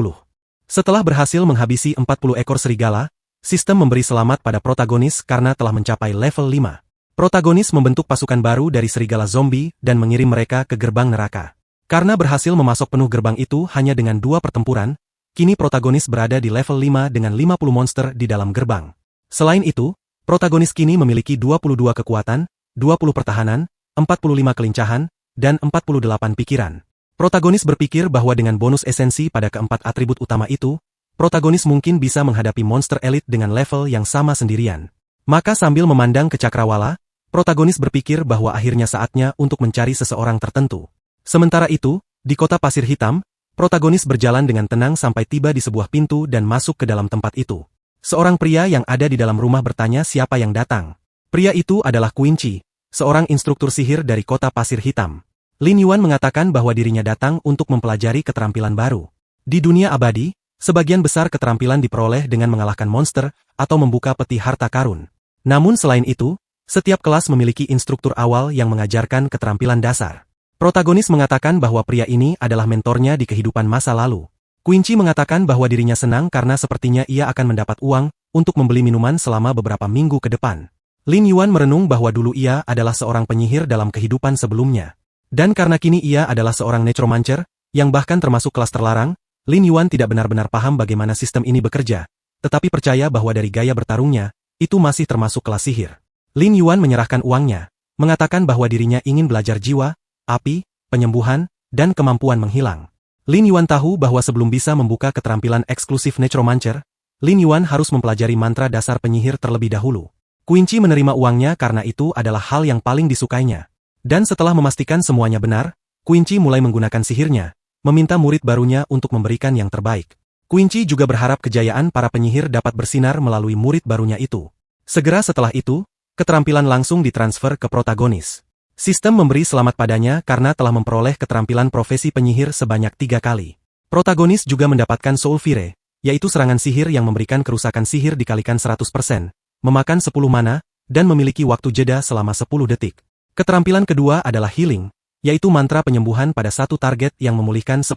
Setelah berhasil menghabisi 40 ekor serigala, sistem memberi selamat pada protagonis karena telah mencapai level 5. Protagonis membentuk pasukan baru dari serigala zombie dan mengirim mereka ke gerbang neraka. Karena berhasil memasok penuh gerbang itu hanya dengan 2 pertempuran, kini protagonis berada di level 5 dengan 50 monster di dalam gerbang. Selain itu, protagonis kini memiliki 22 kekuatan, 20 pertahanan, 45 kelincahan, dan 48 pikiran. Protagonis berpikir bahwa dengan bonus esensi pada keempat atribut utama itu, protagonis mungkin bisa menghadapi monster elit dengan level yang sama sendirian. Maka sambil memandang ke cakrawala, protagonis berpikir bahwa akhirnya saatnya untuk mencari seseorang tertentu. Sementara itu, di kota pasir hitam, protagonis berjalan dengan tenang sampai tiba di sebuah pintu dan masuk ke dalam tempat itu. Seorang pria yang ada di dalam rumah bertanya siapa yang datang. Pria itu adalah Quincy, seorang instruktur sihir dari kota pasir hitam. Lin Yuan mengatakan bahwa dirinya datang untuk mempelajari keterampilan baru. Di dunia abadi, sebagian besar keterampilan diperoleh dengan mengalahkan monster atau membuka peti harta karun. Namun selain itu, setiap kelas memiliki instruktur awal yang mengajarkan keterampilan dasar. Protagonis mengatakan bahwa pria ini adalah mentornya di kehidupan masa lalu. Quincy mengatakan bahwa dirinya senang karena sepertinya ia akan mendapat uang untuk membeli minuman selama beberapa minggu ke depan. Lin Yuan merenung bahwa dulu ia adalah seorang penyihir dalam kehidupan sebelumnya. Dan karena kini ia adalah seorang necromancer, yang bahkan termasuk kelas terlarang, Lin Yuan tidak benar-benar paham bagaimana sistem ini bekerja, tetapi percaya bahwa dari gaya bertarungnya, itu masih termasuk kelas sihir. Lin Yuan menyerahkan uangnya, mengatakan bahwa dirinya ingin belajar jiwa, api, penyembuhan, dan kemampuan menghilang. Lin Yuan tahu bahwa sebelum bisa membuka keterampilan eksklusif necromancer, Lin Yuan harus mempelajari mantra dasar penyihir terlebih dahulu. Quincy menerima uangnya karena itu adalah hal yang paling disukainya. Dan setelah memastikan semuanya benar, Quincy mulai menggunakan sihirnya, meminta murid barunya untuk memberikan yang terbaik. Quincy juga berharap kejayaan para penyihir dapat bersinar melalui murid barunya itu. Segera setelah itu, keterampilan langsung ditransfer ke protagonis. Sistem memberi selamat padanya karena telah memperoleh keterampilan profesi penyihir sebanyak 3 kali. Protagonis juga mendapatkan Soul Fire, yaitu serangan sihir yang memberikan kerusakan sihir dikalikan 100%. Memakan 10 mana, dan memiliki waktu jeda selama 10 detik. Keterampilan kedua adalah healing, yaitu mantra penyembuhan pada satu target yang memulihkan 10%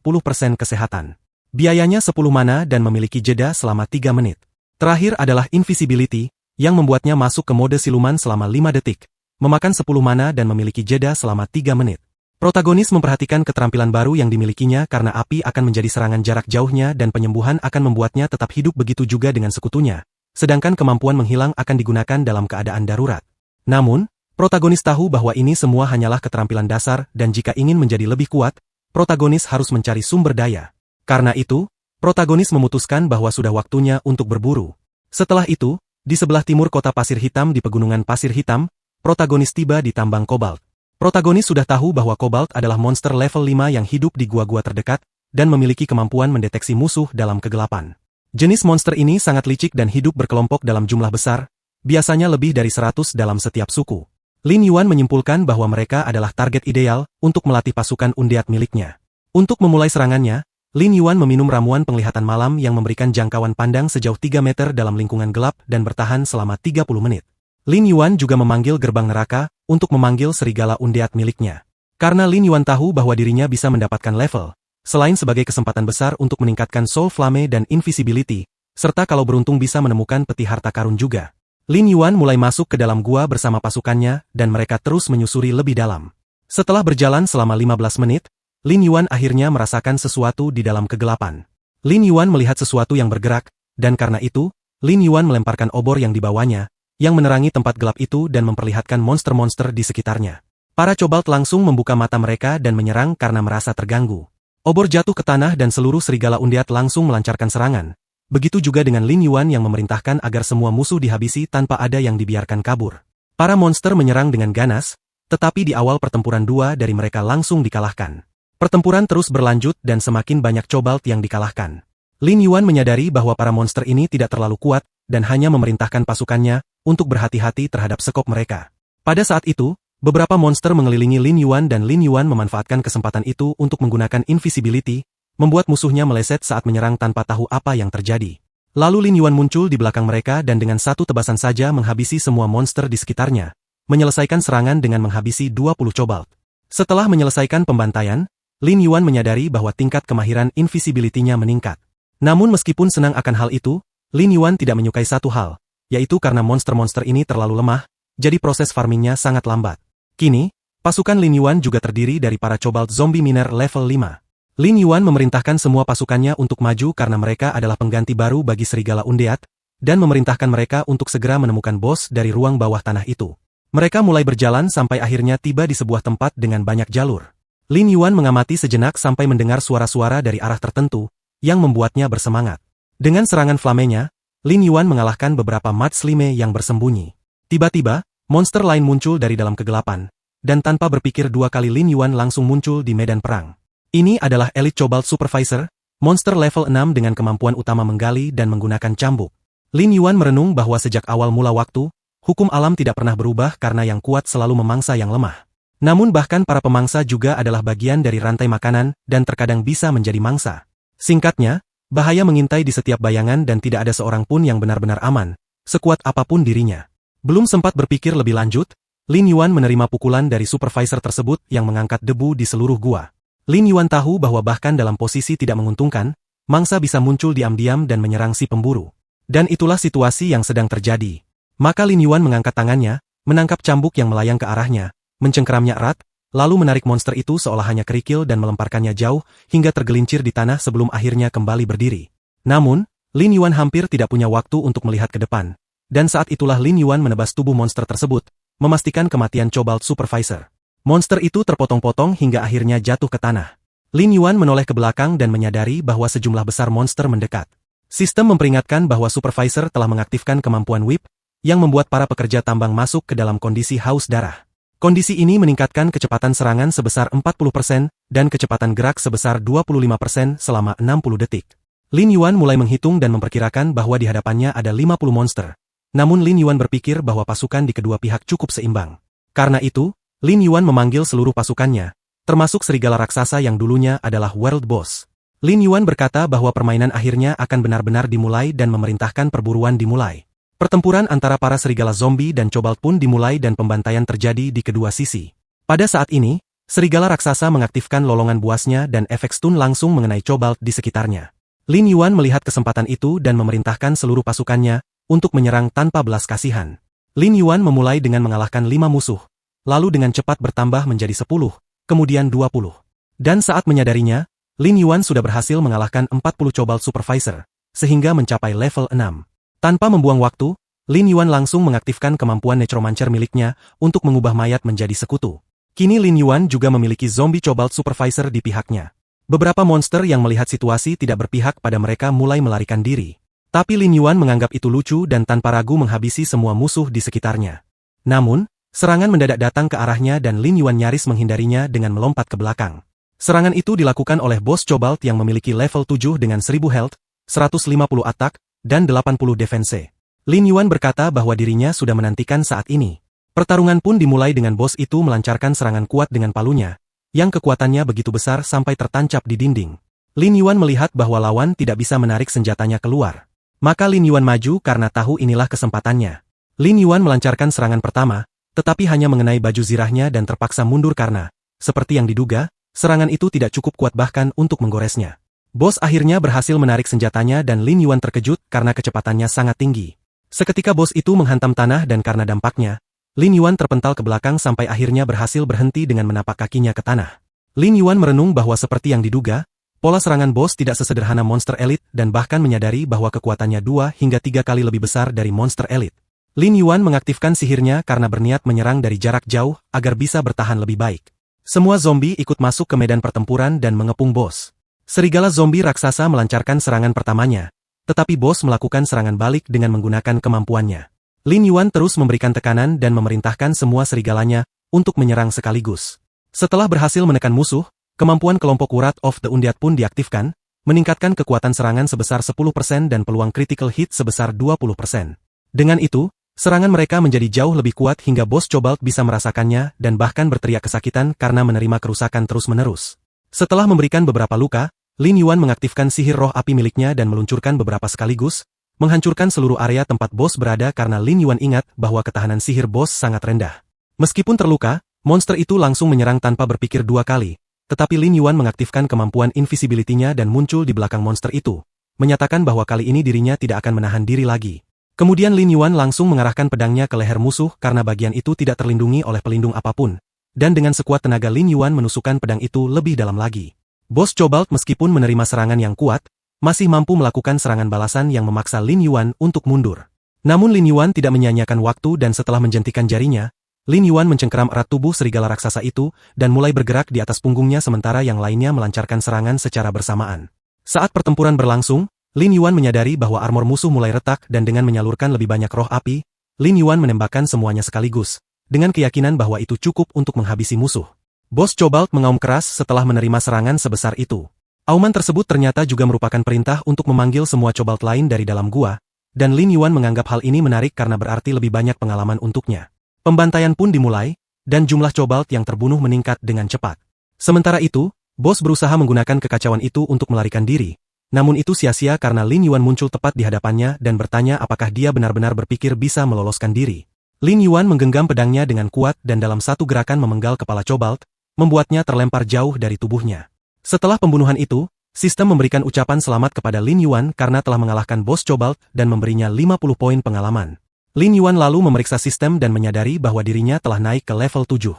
kesehatan. Biayanya 10 mana dan memiliki jeda selama 3 menit. Terakhir adalah invisibility, yang membuatnya masuk ke mode siluman selama 5 detik, memakan 10 mana dan memiliki jeda selama 3 menit. Protagonis memperhatikan keterampilan baru yang dimilikinya karena api akan menjadi serangan jarak jauhnya dan penyembuhan akan membuatnya tetap hidup, begitu juga dengan sekutunya. Sedangkan kemampuan menghilang akan digunakan dalam keadaan darurat. Namun, protagonis tahu bahwa ini semua hanyalah keterampilan dasar dan jika ingin menjadi lebih kuat, protagonis harus mencari sumber daya. Karena itu, protagonis memutuskan bahwa sudah waktunya untuk berburu. Setelah itu, di sebelah timur kota pasir hitam di pegunungan pasir hitam, protagonis tiba di tambang kobalt. Protagonis sudah tahu bahwa kobalt adalah monster level 5 yang hidup di gua-gua terdekat dan memiliki kemampuan mendeteksi musuh dalam kegelapan. Jenis monster ini sangat licik dan hidup berkelompok dalam jumlah besar, biasanya lebih dari 100 dalam setiap suku. Lin Yuan menyimpulkan bahwa mereka adalah target ideal untuk melatih pasukan undead miliknya. Untuk memulai serangannya, Lin Yuan meminum ramuan penglihatan malam yang memberikan jangkauan pandang sejauh 3 meter dalam lingkungan gelap dan bertahan selama 30 menit. Lin Yuan juga memanggil gerbang neraka untuk memanggil serigala undead miliknya. Karena Lin Yuan tahu bahwa dirinya bisa mendapatkan level, selain sebagai kesempatan besar untuk meningkatkan Soul Flame dan Invisibility, serta kalau beruntung bisa menemukan peti harta karun juga. Lin Yuan mulai masuk ke dalam gua bersama pasukannya dan mereka terus menyusuri lebih dalam. Setelah berjalan selama 15 menit, Lin Yuan akhirnya merasakan sesuatu di dalam kegelapan. Lin Yuan melihat sesuatu yang bergerak, dan karena itu, Lin Yuan melemparkan obor yang dibawanya, yang menerangi tempat gelap itu dan memperlihatkan monster-monster di sekitarnya. Para cobalt langsung membuka mata mereka dan menyerang karena merasa terganggu. Obor jatuh ke tanah dan seluruh serigala undead langsung melancarkan serangan. Begitu juga dengan Lin Yuan yang memerintahkan agar semua musuh dihabisi tanpa ada yang dibiarkan kabur. Para monster menyerang dengan ganas, tetapi di awal pertempuran 2 dari mereka langsung dikalahkan. Pertempuran terus berlanjut dan semakin banyak cobalt yang dikalahkan. Lin Yuan menyadari bahwa para monster ini tidak terlalu kuat dan hanya memerintahkan pasukannya untuk berhati-hati terhadap sekop mereka. Pada saat itu, beberapa monster mengelilingi Lin Yuan dan Lin Yuan memanfaatkan kesempatan itu untuk menggunakan invisibility, membuat musuhnya meleset saat menyerang tanpa tahu apa yang terjadi. Lalu Lin Yuan muncul di belakang mereka dan dengan satu tebasan saja menghabisi semua monster di sekitarnya, menyelesaikan serangan dengan menghabisi 20 cobalt. Setelah menyelesaikan pembantaian, Lin Yuan menyadari bahwa tingkat kemahiran invisibility-nya meningkat. Namun meskipun senang akan hal itu, Lin Yuan tidak menyukai satu hal, yaitu karena monster-monster ini terlalu lemah, jadi proses farmingnya sangat lambat. Kini, pasukan Lin Yuan juga terdiri dari para cobalt zombie miner level 5. Lin Yuan memerintahkan semua pasukannya untuk maju karena mereka adalah pengganti baru bagi serigala undead, dan memerintahkan mereka untuk segera menemukan bos dari ruang bawah tanah itu. Mereka mulai berjalan sampai akhirnya tiba di sebuah tempat dengan banyak jalur. Lin Yuan mengamati sejenak sampai mendengar suara-suara dari arah tertentu, yang membuatnya bersemangat. Dengan serangan flamenya, Lin Yuan mengalahkan beberapa mudslime yang bersembunyi. Tiba-tiba, monster lain muncul dari dalam kegelapan, dan tanpa berpikir dua kali Lin Yuan langsung muncul di medan perang. Ini adalah Elite Cobalt Supervisor, monster level 6 dengan kemampuan utama menggali dan menggunakan cambuk. Lin Yuan merenung bahwa sejak awal mula waktu, hukum alam tidak pernah berubah karena yang kuat selalu memangsa yang lemah. Namun bahkan para pemangsa juga adalah bagian dari rantai makanan dan terkadang bisa menjadi mangsa. Singkatnya, bahaya mengintai di setiap bayangan dan tidak ada seorang pun yang benar-benar aman, sekuat apapun dirinya. Belum sempat berpikir lebih lanjut, Lin Yuan menerima pukulan dari supervisor tersebut yang mengangkat debu di seluruh gua. Lin Yuan tahu bahwa bahkan dalam posisi tidak menguntungkan, mangsa bisa muncul diam-diam dan menyerang si pemburu. Dan itulah situasi yang sedang terjadi. Maka Lin Yuan mengangkat tangannya, menangkap cambuk yang melayang ke arahnya, mencengkeramnya erat, lalu menarik monster itu seolah hanya kerikil dan melemparkannya jauh, hingga tergelincir di tanah sebelum akhirnya kembali berdiri. Namun, Lin Yuan hampir tidak punya waktu untuk melihat ke depan. Dan saat itulah Lin Yuan menebas tubuh monster tersebut, memastikan kematian Cobalt Supervisor. Monster itu terpotong-potong hingga akhirnya jatuh ke tanah. Lin Yuan menoleh ke belakang dan menyadari bahwa sejumlah besar monster mendekat. Sistem memperingatkan bahwa Supervisor telah mengaktifkan kemampuan whip, yang membuat para pekerja tambang masuk ke dalam kondisi haus darah. Kondisi ini meningkatkan kecepatan serangan sebesar 40% dan kecepatan gerak sebesar 25% selama 60 detik. Lin Yuan mulai menghitung dan memperkirakan bahwa di hadapannya ada 50 monster. Namun Lin Yuan berpikir bahwa pasukan di kedua pihak cukup seimbang. Karena itu, Lin Yuan memanggil seluruh pasukannya, termasuk serigala raksasa yang dulunya adalah World Boss. Lin Yuan berkata bahwa permainan akhirnya akan benar-benar dimulai dan memerintahkan perburuan dimulai. Pertempuran antara para serigala zombie dan Cobalt pun dimulai dan pembantaian terjadi di kedua sisi. Pada saat ini, serigala raksasa mengaktifkan lolongan buasnya dan efek stun langsung mengenai Cobalt di sekitarnya. Lin Yuan melihat kesempatan itu dan memerintahkan seluruh pasukannya untuk menyerang tanpa belas kasihan. Lin Yuan memulai dengan mengalahkan 5 musuh, lalu dengan cepat bertambah menjadi 10, kemudian 20. Dan saat menyadarinya, Lin Yuan sudah berhasil mengalahkan 40 Cobalt Supervisor, sehingga mencapai level 6. Tanpa membuang waktu, Lin Yuan langsung mengaktifkan kemampuan Necromancer miliknya untuk mengubah mayat menjadi sekutu. Kini Lin Yuan juga memiliki zombie Cobalt Supervisor di pihaknya. Beberapa monster yang melihat situasi tidak berpihak pada mereka mulai melarikan diri. Tapi Lin Yuan menganggap itu lucu dan tanpa ragu menghabisi semua musuh di sekitarnya. Namun, serangan mendadak datang ke arahnya dan Lin Yuan nyaris menghindarinya dengan melompat ke belakang. Serangan itu dilakukan oleh bos Cobalt yang memiliki level 7 dengan 1000 health, 150 attack, dan 80 defense. Lin Yuan berkata bahwa dirinya sudah menantikan saat ini. Pertarungan pun dimulai dengan bos itu melancarkan serangan kuat dengan palunya, yang kekuatannya begitu besar sampai tertancap di dinding. Lin Yuan melihat bahwa lawan tidak bisa menarik senjatanya keluar. Maka Lin Yuan maju karena tahu inilah kesempatannya. Lin Yuan melancarkan serangan pertama, tetapi hanya mengenai baju zirahnya dan terpaksa mundur karena, seperti yang diduga, serangan itu tidak cukup kuat bahkan untuk menggoresnya. Bos akhirnya berhasil menarik senjatanya dan Lin Yuan terkejut karena kecepatannya sangat tinggi. Seketika bos itu menghantam tanah dan karena dampaknya, Lin Yuan terpental ke belakang sampai akhirnya berhasil berhenti dengan menapak kakinya ke tanah. Lin Yuan merenung bahwa seperti yang diduga, pola serangan bos tidak sesederhana monster elit dan bahkan menyadari bahwa kekuatannya 2 hingga 3 kali lebih besar dari monster elit. Lin Yuan mengaktifkan sihirnya karena berniat menyerang dari jarak jauh agar bisa bertahan lebih baik. Semua zombie ikut masuk ke medan pertempuran dan mengepung bos. Serigala zombie raksasa melancarkan serangan pertamanya, tetapi bos melakukan serangan balik dengan menggunakan kemampuannya. Lin Yuan terus memberikan tekanan dan memerintahkan semua serigalanya untuk menyerang sekaligus. Setelah berhasil menekan musuh, kemampuan kelompok Wrath of the Undead pun diaktifkan, meningkatkan kekuatan serangan sebesar 10% dan peluang critical hit sebesar 20%. Dengan itu, serangan mereka menjadi jauh lebih kuat hingga bos Cobalt bisa merasakannya dan bahkan berteriak kesakitan karena menerima kerusakan terus-menerus. Setelah memberikan beberapa luka, Lin Yuan mengaktifkan sihir roh api miliknya dan meluncurkan beberapa sekaligus, menghancurkan seluruh area tempat bos berada karena Lin Yuan ingat bahwa ketahanan sihir bos sangat rendah. Meskipun terluka, monster itu langsung menyerang tanpa berpikir 2 kali, tetapi Lin Yuan mengaktifkan kemampuan invisibility-nya dan muncul di belakang monster itu, menyatakan bahwa kali ini dirinya tidak akan menahan diri lagi. Kemudian Lin Yuan langsung mengarahkan pedangnya ke leher musuh karena bagian itu tidak terlindungi oleh pelindung apapun. Dan dengan sekuat tenaga Lin Yuan menusukkan pedang itu lebih dalam lagi. Bos Cobalt meskipun menerima serangan yang kuat, masih mampu melakukan serangan balasan yang memaksa Lin Yuan untuk mundur. Namun Lin Yuan tidak menyia-nyiakan waktu dan setelah menjentikan jarinya, Lin Yuan mencengkeram erat tubuh serigala raksasa itu, dan mulai bergerak di atas punggungnya sementara yang lainnya melancarkan serangan secara bersamaan. Saat pertempuran berlangsung, Lin Yuan menyadari bahwa armor musuh mulai retak dan dengan menyalurkan lebih banyak roh api, Lin Yuan menembakkan semuanya sekaligus, dengan keyakinan bahwa itu cukup untuk menghabisi musuh. Bos Cobalt mengaum keras setelah menerima serangan sebesar itu. Auman tersebut ternyata juga merupakan perintah untuk memanggil semua Cobalt lain dari dalam gua, dan Lin Yuan menganggap hal ini menarik karena berarti lebih banyak pengalaman untuknya. Pembantaian pun dimulai, dan jumlah Cobalt yang terbunuh meningkat dengan cepat. Sementara itu, bos berusaha menggunakan kekacauan itu untuk melarikan diri, namun itu sia-sia karena Lin Yuan muncul tepat di hadapannya dan bertanya apakah dia benar-benar berpikir bisa meloloskan diri. Lin Yuan menggenggam pedangnya dengan kuat dan dalam satu gerakan memenggal kepala Cobalt, membuatnya terlempar jauh dari tubuhnya. Setelah pembunuhan itu, sistem memberikan ucapan selamat kepada Lin Yuan karena telah mengalahkan bos Cobalt dan memberinya 50 poin pengalaman. Lin Yuan lalu memeriksa sistem dan menyadari bahwa dirinya telah naik ke level 7.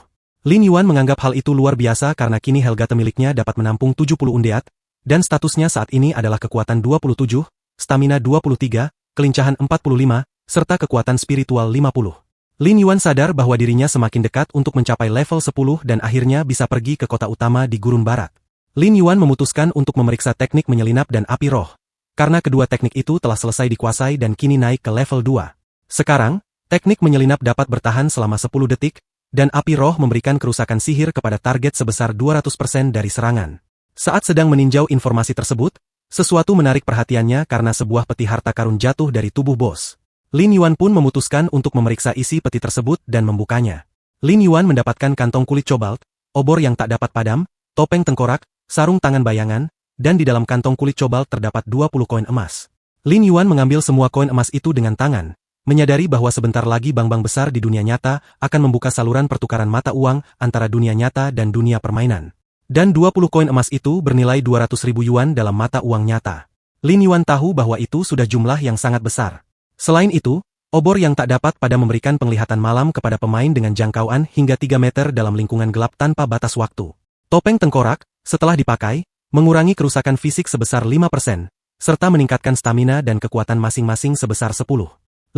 Lin Yuan menganggap hal itu luar biasa karena kini Helgate miliknya dapat menampung 70 undead, dan statusnya saat ini adalah kekuatan 27, stamina 23, kelincahan 45, serta kekuatan spiritual 50. Lin Yuan sadar bahwa dirinya semakin dekat untuk mencapai level 10 dan akhirnya bisa pergi ke kota utama di Gurun Barat. Lin Yuan memutuskan untuk memeriksa teknik menyelinap dan api roh, karena kedua teknik itu telah selesai dikuasai dan kini naik ke level 2. Sekarang, teknik menyelinap dapat bertahan selama 10 detik, dan api roh memberikan kerusakan sihir kepada target sebesar 200% dari serangan. Saat sedang meninjau informasi tersebut, sesuatu menarik perhatiannya karena sebuah peti harta karun jatuh dari tubuh bos. Lin Yuan pun memutuskan untuk memeriksa isi peti tersebut dan membukanya. Lin Yuan mendapatkan kantong kulit cobalt, obor yang tak dapat padam, topeng tengkorak, sarung tangan bayangan, dan di dalam kantong kulit cobalt terdapat 20 koin emas. Lin Yuan mengambil semua koin emas itu dengan tangan, menyadari bahwa sebentar lagi bank-bank besar di dunia nyata akan membuka saluran pertukaran mata uang antara dunia nyata dan dunia permainan. Dan 20 koin emas itu bernilai 200.000 yuan dalam mata uang nyata. Lin Yuan tahu bahwa itu sudah jumlah yang sangat besar. Selain itu, obor yang tak dapat pada memberikan penglihatan malam kepada pemain dengan jangkauan hingga 3 meter dalam lingkungan gelap tanpa batas waktu. Topeng tengkorak, setelah dipakai, mengurangi kerusakan fisik sebesar 5%, serta meningkatkan stamina dan kekuatan masing-masing sebesar 10.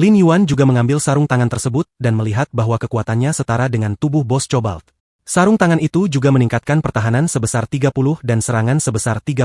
Lin Yuan juga mengambil sarung tangan tersebut dan melihat bahwa kekuatannya setara dengan tubuh bos Cobalt. Sarung tangan itu juga meningkatkan pertahanan sebesar 30 dan serangan sebesar 30.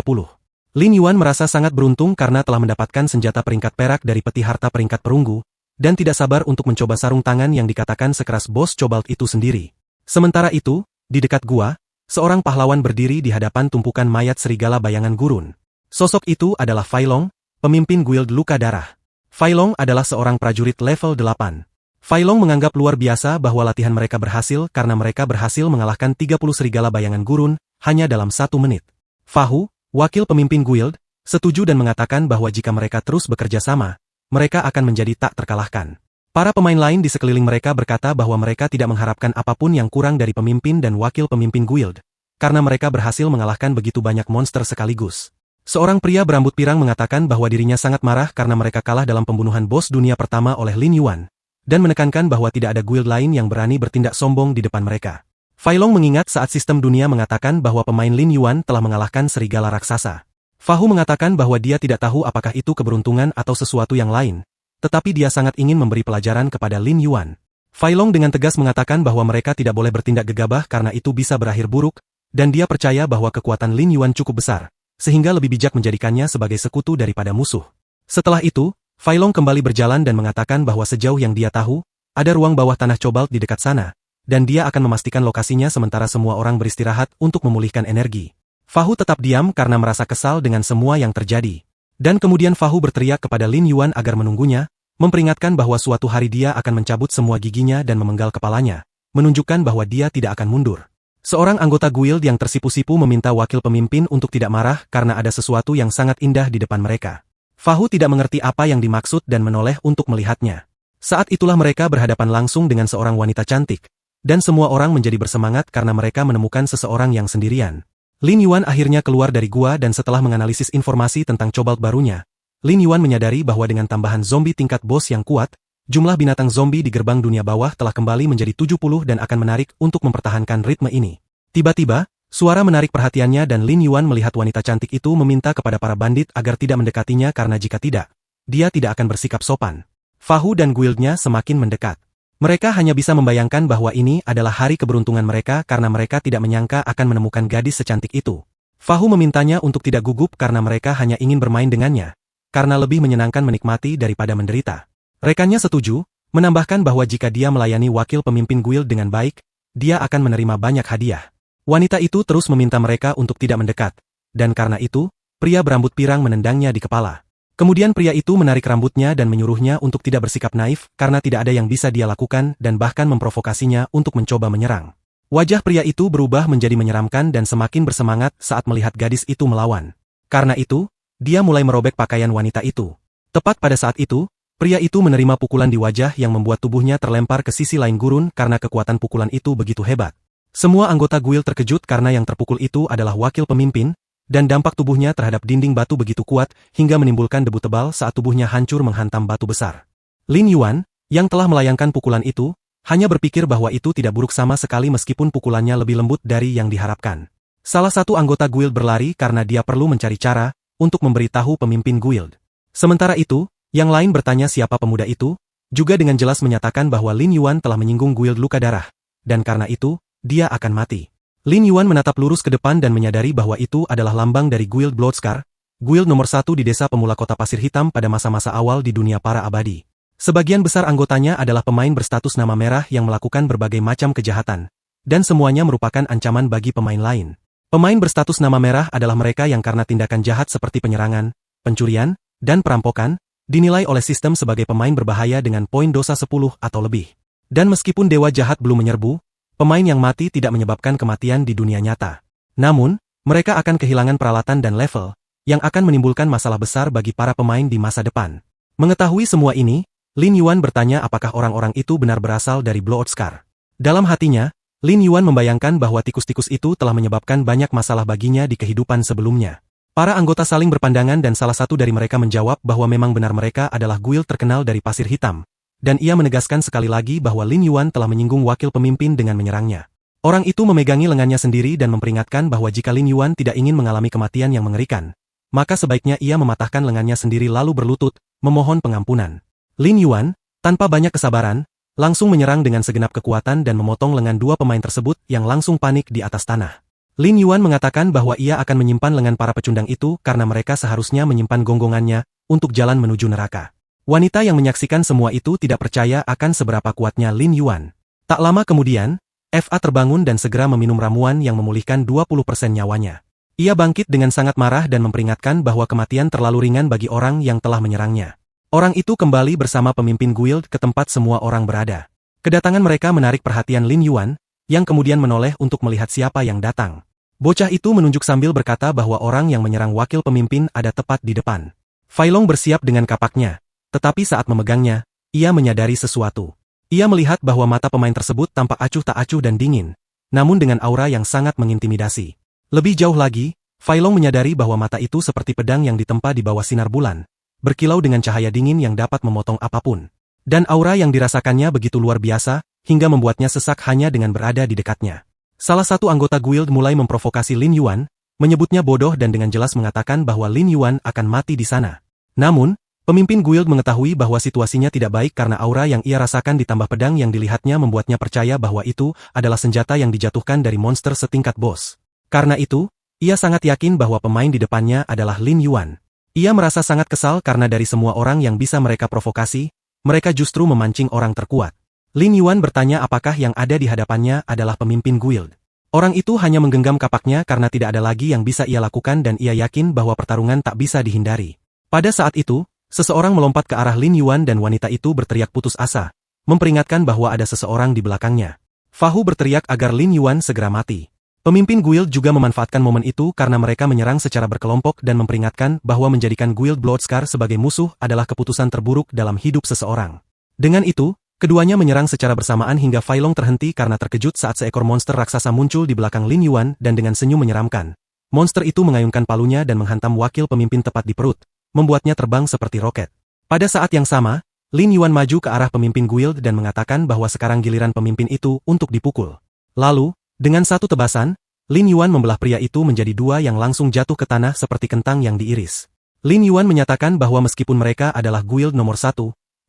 Lin Yuan merasa sangat beruntung karena telah mendapatkan senjata peringkat perak dari peti harta peringkat perunggu, dan tidak sabar untuk mencoba sarung tangan yang dikatakan sekeras bos Cobalt itu sendiri. Sementara itu, di dekat gua, seorang pahlawan berdiri di hadapan tumpukan mayat serigala bayangan gurun. Sosok itu adalah Fai Long, pemimpin guild luka darah. Fai Long adalah seorang prajurit level 8. Fai Long menganggap luar biasa bahwa latihan mereka berhasil karena mereka berhasil mengalahkan 30 serigala bayangan gurun hanya dalam 1 menit. Fahu, wakil pemimpin guild, setuju dan mengatakan bahwa jika mereka terus bekerja sama, mereka akan menjadi tak terkalahkan. Para pemain lain di sekeliling mereka berkata bahwa mereka tidak mengharapkan apapun yang kurang dari pemimpin dan wakil pemimpin guild, karena mereka berhasil mengalahkan begitu banyak monster sekaligus. Seorang pria berambut pirang mengatakan bahwa dirinya sangat marah karena mereka kalah dalam pembunuhan bos dunia pertama oleh Lin Yuan, dan menekankan bahwa tidak ada guild lain yang berani bertindak sombong di depan mereka. Fai Long mengingat saat sistem dunia mengatakan bahwa pemain Lin Yuan telah mengalahkan serigala raksasa. Fahu mengatakan bahwa dia tidak tahu apakah itu keberuntungan atau sesuatu yang lain, tetapi dia sangat ingin memberi pelajaran kepada Lin Yuan. Fai Long dengan tegas mengatakan bahwa mereka tidak boleh bertindak gegabah karena itu bisa berakhir buruk, dan dia percaya bahwa kekuatan Lin Yuan cukup besar, sehingga lebih bijak menjadikannya sebagai sekutu daripada musuh. Setelah itu, Fai Long kembali berjalan dan mengatakan bahwa sejauh yang dia tahu, ada ruang bawah tanah Cobalt di dekat sana, dan dia akan memastikan lokasinya sementara semua orang beristirahat untuk memulihkan energi. Fahu tetap diam karena merasa kesal dengan semua yang terjadi. Dan kemudian Fahu berteriak kepada Lin Yuan agar menunggunya, memperingatkan bahwa suatu hari dia akan mencabut semua giginya dan memenggal kepalanya, menunjukkan bahwa dia tidak akan mundur. Seorang anggota guild yang tersipu-sipu meminta wakil pemimpin untuk tidak marah karena ada sesuatu yang sangat indah di depan mereka. Fahu tidak mengerti apa yang dimaksud dan menoleh untuk melihatnya. Saat itulah mereka berhadapan langsung dengan seorang wanita cantik, dan semua orang menjadi bersemangat karena mereka menemukan seseorang yang sendirian. Lin Yuan akhirnya keluar dari gua dan setelah menganalisis informasi tentang Cobalt barunya, Lin Yuan menyadari bahwa dengan tambahan zombie tingkat bos yang kuat, jumlah binatang zombie di gerbang dunia bawah telah kembali menjadi 70 dan akan menarik untuk mempertahankan ritme ini. Tiba-tiba, suara menarik perhatiannya dan Lin Yuan melihat wanita cantik itu meminta kepada para bandit agar tidak mendekatinya karena jika tidak, dia tidak akan bersikap sopan. Fahu dan guildnya semakin mendekat. Mereka hanya bisa membayangkan bahwa ini adalah hari keberuntungan mereka karena mereka tidak menyangka akan menemukan gadis secantik itu. Fahu memintanya untuk tidak gugup karena mereka hanya ingin bermain dengannya, karena lebih menyenangkan menikmati daripada menderita. Rekannya setuju, menambahkan bahwa jika dia melayani wakil pemimpin guild dengan baik, dia akan menerima banyak hadiah. Wanita itu terus meminta mereka untuk tidak mendekat, dan karena itu, pria berambut pirang menendangnya di kepala. Kemudian pria itu menarik rambutnya dan menyuruhnya untuk tidak bersikap naif karena tidak ada yang bisa dia lakukan dan bahkan memprovokasinya untuk mencoba menyerang. Wajah pria itu berubah menjadi menyeramkan dan semakin bersemangat saat melihat gadis itu melawan. Karena itu, dia mulai merobek pakaian wanita itu. Tepat pada saat itu, pria itu menerima pukulan di wajah yang membuat tubuhnya terlempar ke sisi lain gurun karena kekuatan pukulan itu begitu hebat. Semua anggota guild terkejut karena yang terpukul itu adalah wakil pemimpin, dan dampak tubuhnya terhadap dinding batu begitu kuat hingga menimbulkan debu tebal saat tubuhnya hancur menghantam batu besar. Lin Yuan, yang telah melayangkan pukulan itu, hanya berpikir bahwa itu tidak buruk sama sekali meskipun pukulannya lebih lembut dari yang diharapkan. Salah satu anggota guild berlari karena dia perlu mencari cara untuk memberitahu pemimpin guild. Sementara itu, yang lain bertanya siapa pemuda itu, juga dengan jelas menyatakan bahwa Lin Yuan telah menyinggung guild luka darah, dan karena itu, dia akan mati. Lin Yuan menatap lurus ke depan dan menyadari bahwa itu adalah lambang dari Guild Bloodscar, guild nomor 1 di desa pemula kota pasir hitam pada masa-masa awal di dunia para abadi. Sebagian besar anggotanya adalah pemain berstatus nama merah yang melakukan berbagai macam kejahatan, dan semuanya merupakan ancaman bagi pemain lain. Pemain berstatus nama merah adalah mereka yang karena tindakan jahat seperti penyerangan, pencurian, dan perampokan, dinilai oleh sistem sebagai pemain berbahaya dengan poin dosa 10 atau lebih. Dan meskipun dewa jahat belum menyerbu, pemain yang mati tidak menyebabkan kematian di dunia nyata. Namun, mereka akan kehilangan peralatan dan level, yang akan menimbulkan masalah besar bagi para pemain di masa depan. Mengetahui semua ini, Lin Yuan bertanya apakah orang-orang itu benar berasal dari Bloodscar. Dalam hatinya, Lin Yuan membayangkan bahwa tikus-tikus itu telah menyebabkan banyak masalah baginya di kehidupan sebelumnya. Para anggota saling berpandangan dan salah satu dari mereka menjawab bahwa memang benar mereka adalah guild terkenal dari pasir hitam. Dan ia menegaskan sekali lagi bahwa Lin Yuan telah menyinggung wakil pemimpin dengan menyerangnya. Orang itu memegangi lengannya sendiri dan memperingatkan bahwa jika Lin Yuan tidak ingin mengalami kematian yang mengerikan, maka sebaiknya ia mematahkan lengannya sendiri lalu berlutut, memohon pengampunan. Lin Yuan, tanpa banyak kesabaran, langsung menyerang dengan segenap kekuatan dan memotong lengan dua pemain tersebut yang langsung panik di atas tanah. Lin Yuan mengatakan bahwa ia akan menyimpan lengan para pecundang itu karena mereka seharusnya menyimpan gonggongannya untuk jalan menuju neraka. Wanita yang menyaksikan semua itu tidak percaya akan seberapa kuatnya Lin Yuan. Tak lama kemudian, FA terbangun dan segera meminum ramuan yang memulihkan 20% nyawanya. Ia bangkit dengan sangat marah dan memperingatkan bahwa kematian terlalu ringan bagi orang yang telah menyerangnya. Orang itu kembali bersama pemimpin guild ke tempat semua orang berada. Kedatangan mereka menarik perhatian Lin Yuan, yang kemudian menoleh untuk melihat siapa yang datang. Bocah itu menunjuk sambil berkata bahwa orang yang menyerang wakil pemimpin ada tepat di depan. Fai Long bersiap dengan kapaknya. Tetapi saat memegangnya, ia menyadari sesuatu. Ia melihat bahwa mata pemain tersebut tampak acuh tak acuh dan dingin, namun dengan aura yang sangat mengintimidasi. Lebih jauh lagi, Fai Long menyadari bahwa mata itu seperti pedang yang ditempa di bawah sinar bulan, berkilau dengan cahaya dingin yang dapat memotong apapun. Dan aura yang dirasakannya begitu luar biasa, hingga membuatnya sesak hanya dengan berada di dekatnya. Salah satu anggota guild mulai memprovokasi Lin Yuan, menyebutnya bodoh dan dengan jelas mengatakan bahwa Lin Yuan akan mati di sana. Namun, pemimpin guild mengetahui bahwa situasinya tidak baik karena aura yang ia rasakan ditambah pedang yang dilihatnya membuatnya percaya bahwa itu adalah senjata yang dijatuhkan dari monster setingkat bos. Karena itu, ia sangat yakin bahwa pemain di depannya adalah Lin Yuan. Ia merasa sangat kesal karena dari semua orang yang bisa mereka provokasi, mereka justru memancing orang terkuat. Lin Yuan bertanya apakah yang ada di hadapannya adalah pemimpin guild. Orang itu hanya menggenggam kapaknya karena tidak ada lagi yang bisa ia lakukan dan ia yakin bahwa pertarungan tak bisa dihindari. Pada saat itu, seseorang melompat ke arah Lin Yuan dan wanita itu berteriak putus asa, memperingatkan bahwa ada seseorang di belakangnya. Fahu berteriak agar Lin Yuan segera mati. Pemimpin guild juga memanfaatkan momen itu karena mereka menyerang secara berkelompok dan memperingatkan bahwa menjadikan guild Bloodscar sebagai musuh adalah keputusan terburuk dalam hidup seseorang. Dengan itu, keduanya menyerang secara bersamaan hingga Fai Long terhenti karena terkejut saat seekor monster raksasa muncul di belakang Lin Yuan dan dengan senyum menyeramkan. Monster itu mengayunkan palunya dan menghantam wakil pemimpin tepat di perut, membuatnya terbang seperti roket. Pada saat yang sama, Lin Yuan maju ke arah pemimpin guild dan mengatakan bahwa sekarang giliran pemimpin itu untuk dipukul. Lalu, dengan satu tebasan, Lin Yuan membelah pria itu menjadi dua yang langsung jatuh ke tanah seperti kentang yang diiris. Lin Yuan menyatakan bahwa meskipun mereka adalah guild nomor 1,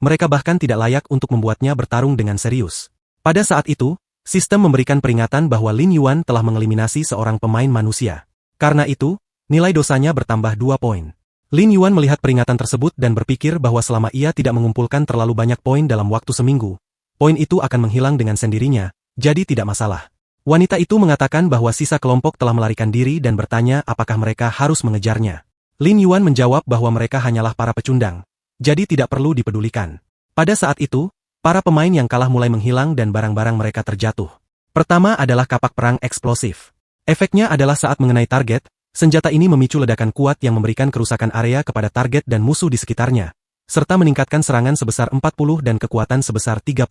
mereka bahkan tidak layak untuk membuatnya bertarung dengan serius. Pada saat itu, sistem memberikan peringatan bahwa Lin Yuan telah mengeliminasi seorang pemain manusia. Karena itu, nilai dosanya bertambah 2 poin. Lin Yuan melihat peringatan tersebut dan berpikir bahwa selama ia tidak mengumpulkan terlalu banyak poin dalam waktu seminggu, poin itu akan menghilang dengan sendirinya, jadi tidak masalah. Wanita itu mengatakan bahwa sisa kelompok telah melarikan diri dan bertanya apakah mereka harus mengejarnya. Lin Yuan menjawab bahwa mereka hanyalah para pecundang, jadi tidak perlu dipedulikan. Pada saat itu, para pemain yang kalah mulai menghilang dan barang-barang mereka terjatuh. Pertama adalah kapak perang eksplosif. Efeknya adalah saat mengenai target, senjata ini memicu ledakan kuat yang memberikan kerusakan area kepada target dan musuh di sekitarnya, serta meningkatkan serangan sebesar 40 dan kekuatan sebesar 30.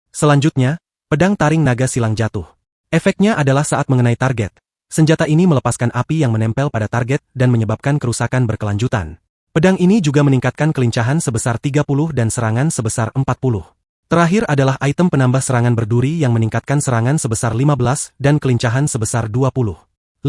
Selanjutnya, pedang taring naga silang jatuh. Efeknya adalah saat mengenai target, senjata ini melepaskan api yang menempel pada target dan menyebabkan kerusakan berkelanjutan. Pedang ini juga meningkatkan kelincahan sebesar 30 dan serangan sebesar 40. Terakhir adalah item penambah serangan berduri yang meningkatkan serangan sebesar 15 dan kelincahan sebesar 20.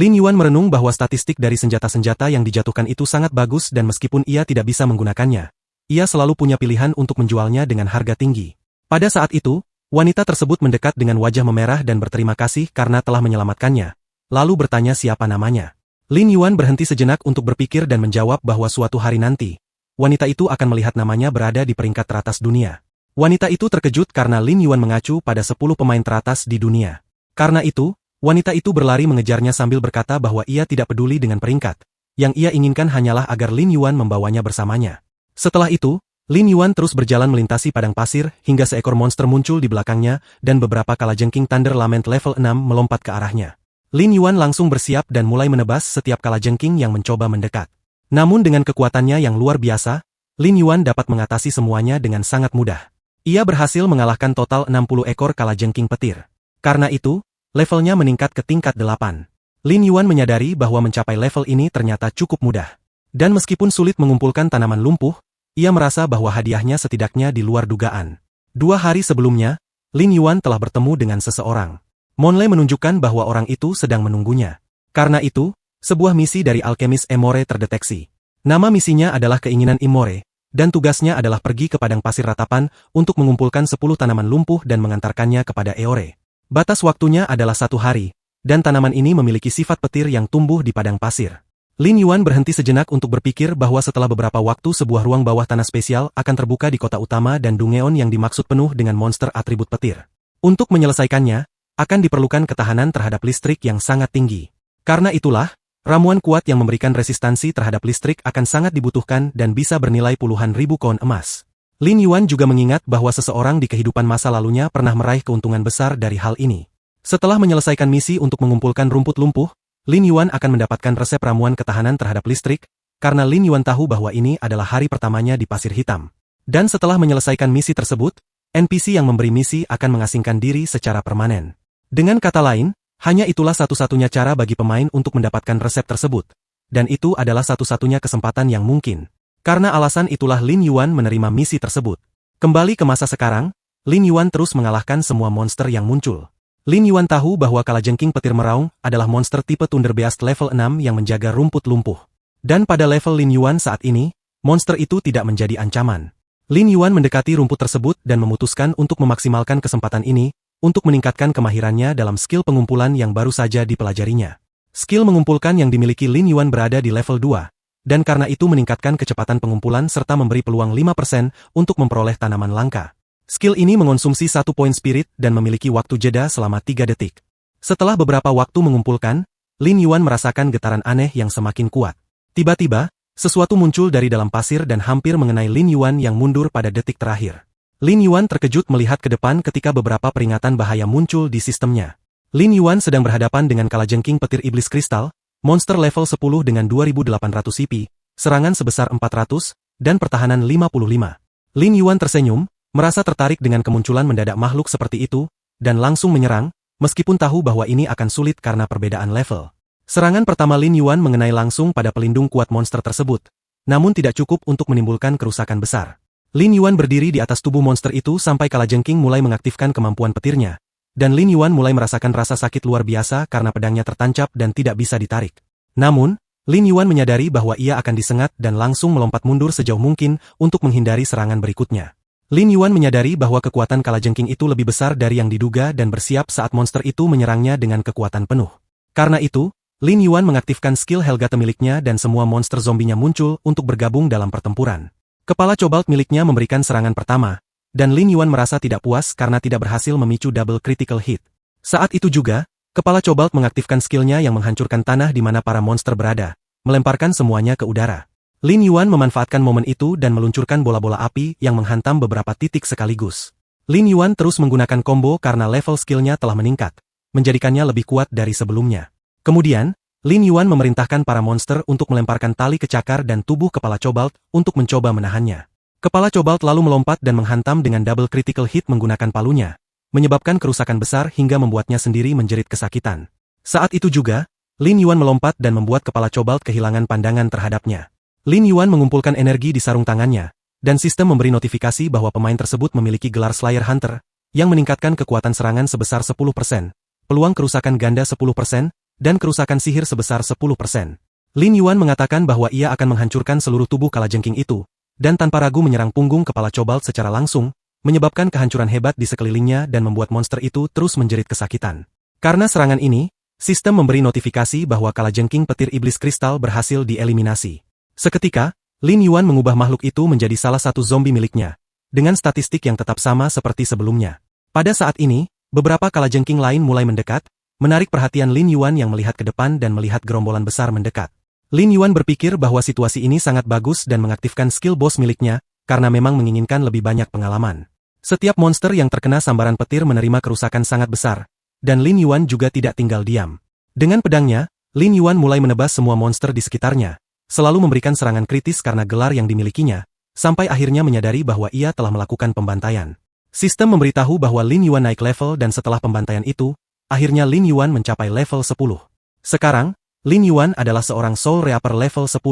Lin Yuan merenung bahwa statistik dari senjata-senjata yang dijatuhkan itu sangat bagus dan meskipun ia tidak bisa menggunakannya, ia selalu punya pilihan untuk menjualnya dengan harga tinggi. Pada saat itu, wanita tersebut mendekat dengan wajah memerah dan berterima kasih karena telah menyelamatkannya, lalu bertanya siapa namanya. Lin Yuan berhenti sejenak untuk berpikir dan menjawab bahwa suatu hari nanti, wanita itu akan melihat namanya berada di peringkat teratas dunia. Wanita itu terkejut karena Lin Yuan mengacu pada 10 pemain teratas di dunia. Karena itu, wanita itu berlari mengejarnya sambil berkata bahwa ia tidak peduli dengan peringkat. Yang ia inginkan hanyalah agar Lin Yuan membawanya bersamanya. Setelah itu, Lin Yuan terus berjalan melintasi padang pasir hingga seekor monster muncul di belakangnya dan beberapa kalajengking Thunder Lament level 6 melompat ke arahnya. Lin Yuan langsung bersiap dan mulai menebas setiap kalajengking yang mencoba mendekat. Namun dengan kekuatannya yang luar biasa, Lin Yuan dapat mengatasi semuanya dengan sangat mudah. Ia berhasil mengalahkan total 60 ekor kalajengking petir. Karena itu, levelnya meningkat ke tingkat 8. Lin Yuan menyadari bahwa mencapai level ini ternyata cukup mudah. Dan meskipun sulit mengumpulkan tanaman lumpuh, ia merasa bahwa hadiahnya setidaknya di luar dugaan. 2 hari sebelumnya, Lin Yuan telah bertemu dengan seseorang. Monle menunjukkan bahwa orang itu sedang menunggunya. Karena itu, sebuah misi dari alkemis Emore terdeteksi. Nama misinya adalah keinginan Emore, dan tugasnya adalah pergi ke padang pasir ratapan untuk mengumpulkan 10 tanaman lumpuh dan mengantarkannya kepada Eore. Batas waktunya adalah 1 hari, dan tanaman ini memiliki sifat petir yang tumbuh di padang pasir. Lin Yuan berhenti sejenak untuk berpikir bahwa setelah beberapa waktu sebuah ruang bawah tanah spesial akan terbuka di kota utama dan Dungeon yang dimaksud penuh dengan monster atribut petir. Untuk menyelesaikannya, akan diperlukan ketahanan terhadap listrik yang sangat tinggi. Karena itulah, ramuan kuat yang memberikan resistansi terhadap listrik akan sangat dibutuhkan dan bisa bernilai puluhan ribu koin emas. Lin Yuan juga mengingat bahwa seseorang di kehidupan masa lalunya pernah meraih keuntungan besar dari hal ini. Setelah menyelesaikan misi untuk mengumpulkan rumput lumpuh, Lin Yuan akan mendapatkan resep ramuan ketahanan terhadap listrik, karena Lin Yuan tahu bahwa ini adalah hari pertamanya di Pasir Hitam. Dan setelah menyelesaikan misi tersebut, NPC yang memberi misi akan mengasingkan diri secara permanen. Dengan kata lain, hanya itulah satu-satunya cara bagi pemain untuk mendapatkan resep tersebut. Dan itu adalah satu-satunya kesempatan yang mungkin. Karena alasan itulah Lin Yuan menerima misi tersebut. Kembali ke masa sekarang, Lin Yuan terus mengalahkan semua monster yang muncul. Lin Yuan tahu bahwa kalajengking petir meraung adalah monster tipe Thunderbeast level 6 yang menjaga rumput lumpuh. Dan pada level Lin Yuan saat ini, monster itu tidak menjadi ancaman. Lin Yuan mendekati rumput tersebut dan memutuskan untuk memaksimalkan kesempatan ini, untuk meningkatkan kemahirannya dalam skill pengumpulan yang baru saja dipelajarinya. Skill mengumpulkan yang dimiliki Lin Yuan berada di level 2, dan karena itu meningkatkan kecepatan pengumpulan serta memberi peluang 5% untuk memperoleh tanaman langka. Skill ini mengonsumsi 1 poin spirit dan memiliki waktu jeda selama 3 detik. Setelah beberapa waktu mengumpulkan, Lin Yuan merasakan getaran aneh yang semakin kuat. Tiba-tiba, sesuatu muncul dari dalam pasir dan hampir mengenai Lin Yuan yang mundur pada detik terakhir. Lin Yuan terkejut melihat ke depan ketika beberapa peringatan bahaya muncul di sistemnya. Lin Yuan sedang berhadapan dengan kalajengking petir iblis kristal, monster level 10 dengan 2800 CP, serangan sebesar 400, dan pertahanan 55. Lin Yuan tersenyum, merasa tertarik dengan kemunculan mendadak makhluk seperti itu, dan langsung menyerang, meskipun tahu bahwa ini akan sulit karena perbedaan level. Serangan pertama Lin Yuan mengenai langsung pada pelindung kuat monster tersebut, namun tidak cukup untuk menimbulkan kerusakan besar. Lin Yuan berdiri di atas tubuh monster itu sampai kalajengking mulai mengaktifkan kemampuan petirnya, dan Lin Yuan mulai merasakan rasa sakit luar biasa karena pedangnya tertancap dan tidak bisa ditarik. Namun, Lin Yuan menyadari bahwa ia akan disengat dan langsung melompat mundur sejauh mungkin untuk menghindari serangan berikutnya. Lin Yuan menyadari bahwa kekuatan kalajengking itu lebih besar dari yang diduga dan bersiap saat monster itu menyerangnya dengan kekuatan penuh. Karena itu, Lin Yuan mengaktifkan skill Helgate miliknya dan semua monster zombinya muncul untuk bergabung dalam pertempuran. Kepala Cobalt miliknya memberikan serangan pertama, dan Lin Yuan merasa tidak puas karena tidak berhasil memicu double critical hit. Saat itu juga, Kepala Cobalt mengaktifkan skillnya yang menghancurkan tanah di mana para monster berada, melemparkan semuanya ke udara. Lin Yuan memanfaatkan momen itu dan meluncurkan bola-bola api yang menghantam beberapa titik sekaligus. Lin Yuan terus menggunakan combo karena level skillnya telah meningkat, menjadikannya lebih kuat dari sebelumnya. Kemudian, Lin Yuan memerintahkan para monster untuk melemparkan tali ke cakar dan tubuh Kepala Cobalt untuk mencoba menahannya. Kepala Cobalt lalu melompat dan menghantam dengan double critical hit menggunakan palunya, menyebabkan kerusakan besar hingga membuatnya sendiri menjerit kesakitan. Saat itu juga, Lin Yuan melompat dan membuat Kepala Cobalt kehilangan pandangan terhadapnya. Lin Yuan mengumpulkan energi di sarung tangannya, dan sistem memberi notifikasi bahwa pemain tersebut memiliki gelar Slayer Hunter, yang meningkatkan kekuatan serangan sebesar 10%, peluang kerusakan ganda 10%, dan kerusakan sihir sebesar 10%. Lin Yuan mengatakan bahwa ia akan menghancurkan seluruh tubuh kalajengking itu, dan tanpa ragu menyerang punggung Kepala Cobalt secara langsung, menyebabkan kehancuran hebat di sekelilingnya dan membuat monster itu terus menjerit kesakitan. Karena serangan ini, sistem memberi notifikasi bahwa kalajengking petir iblis kristal berhasil dieliminasi. Seketika, Lin Yuan mengubah makhluk itu menjadi salah satu zombie miliknya, dengan statistik yang tetap sama seperti sebelumnya. Pada saat ini, beberapa kalajengking lain mulai mendekat, menarik perhatian Lin Yuan yang melihat ke depan dan melihat gerombolan besar mendekat. Lin Yuan berpikir bahwa situasi ini sangat bagus dan mengaktifkan skill boss miliknya, karena memang menginginkan lebih banyak pengalaman. Setiap monster yang terkena sambaran petir menerima kerusakan sangat besar, dan Lin Yuan juga tidak tinggal diam. Dengan pedangnya, Lin Yuan mulai menebas semua monster di sekitarnya, selalu memberikan serangan kritis karena gelar yang dimilikinya, sampai akhirnya menyadari bahwa ia telah melakukan pembantaian. Sistem memberitahu bahwa Lin Yuan naik level dan setelah pembantaian itu, akhirnya Lin Yuan mencapai level 10. Sekarang, Lin Yuan adalah seorang Soul Reaper level 10.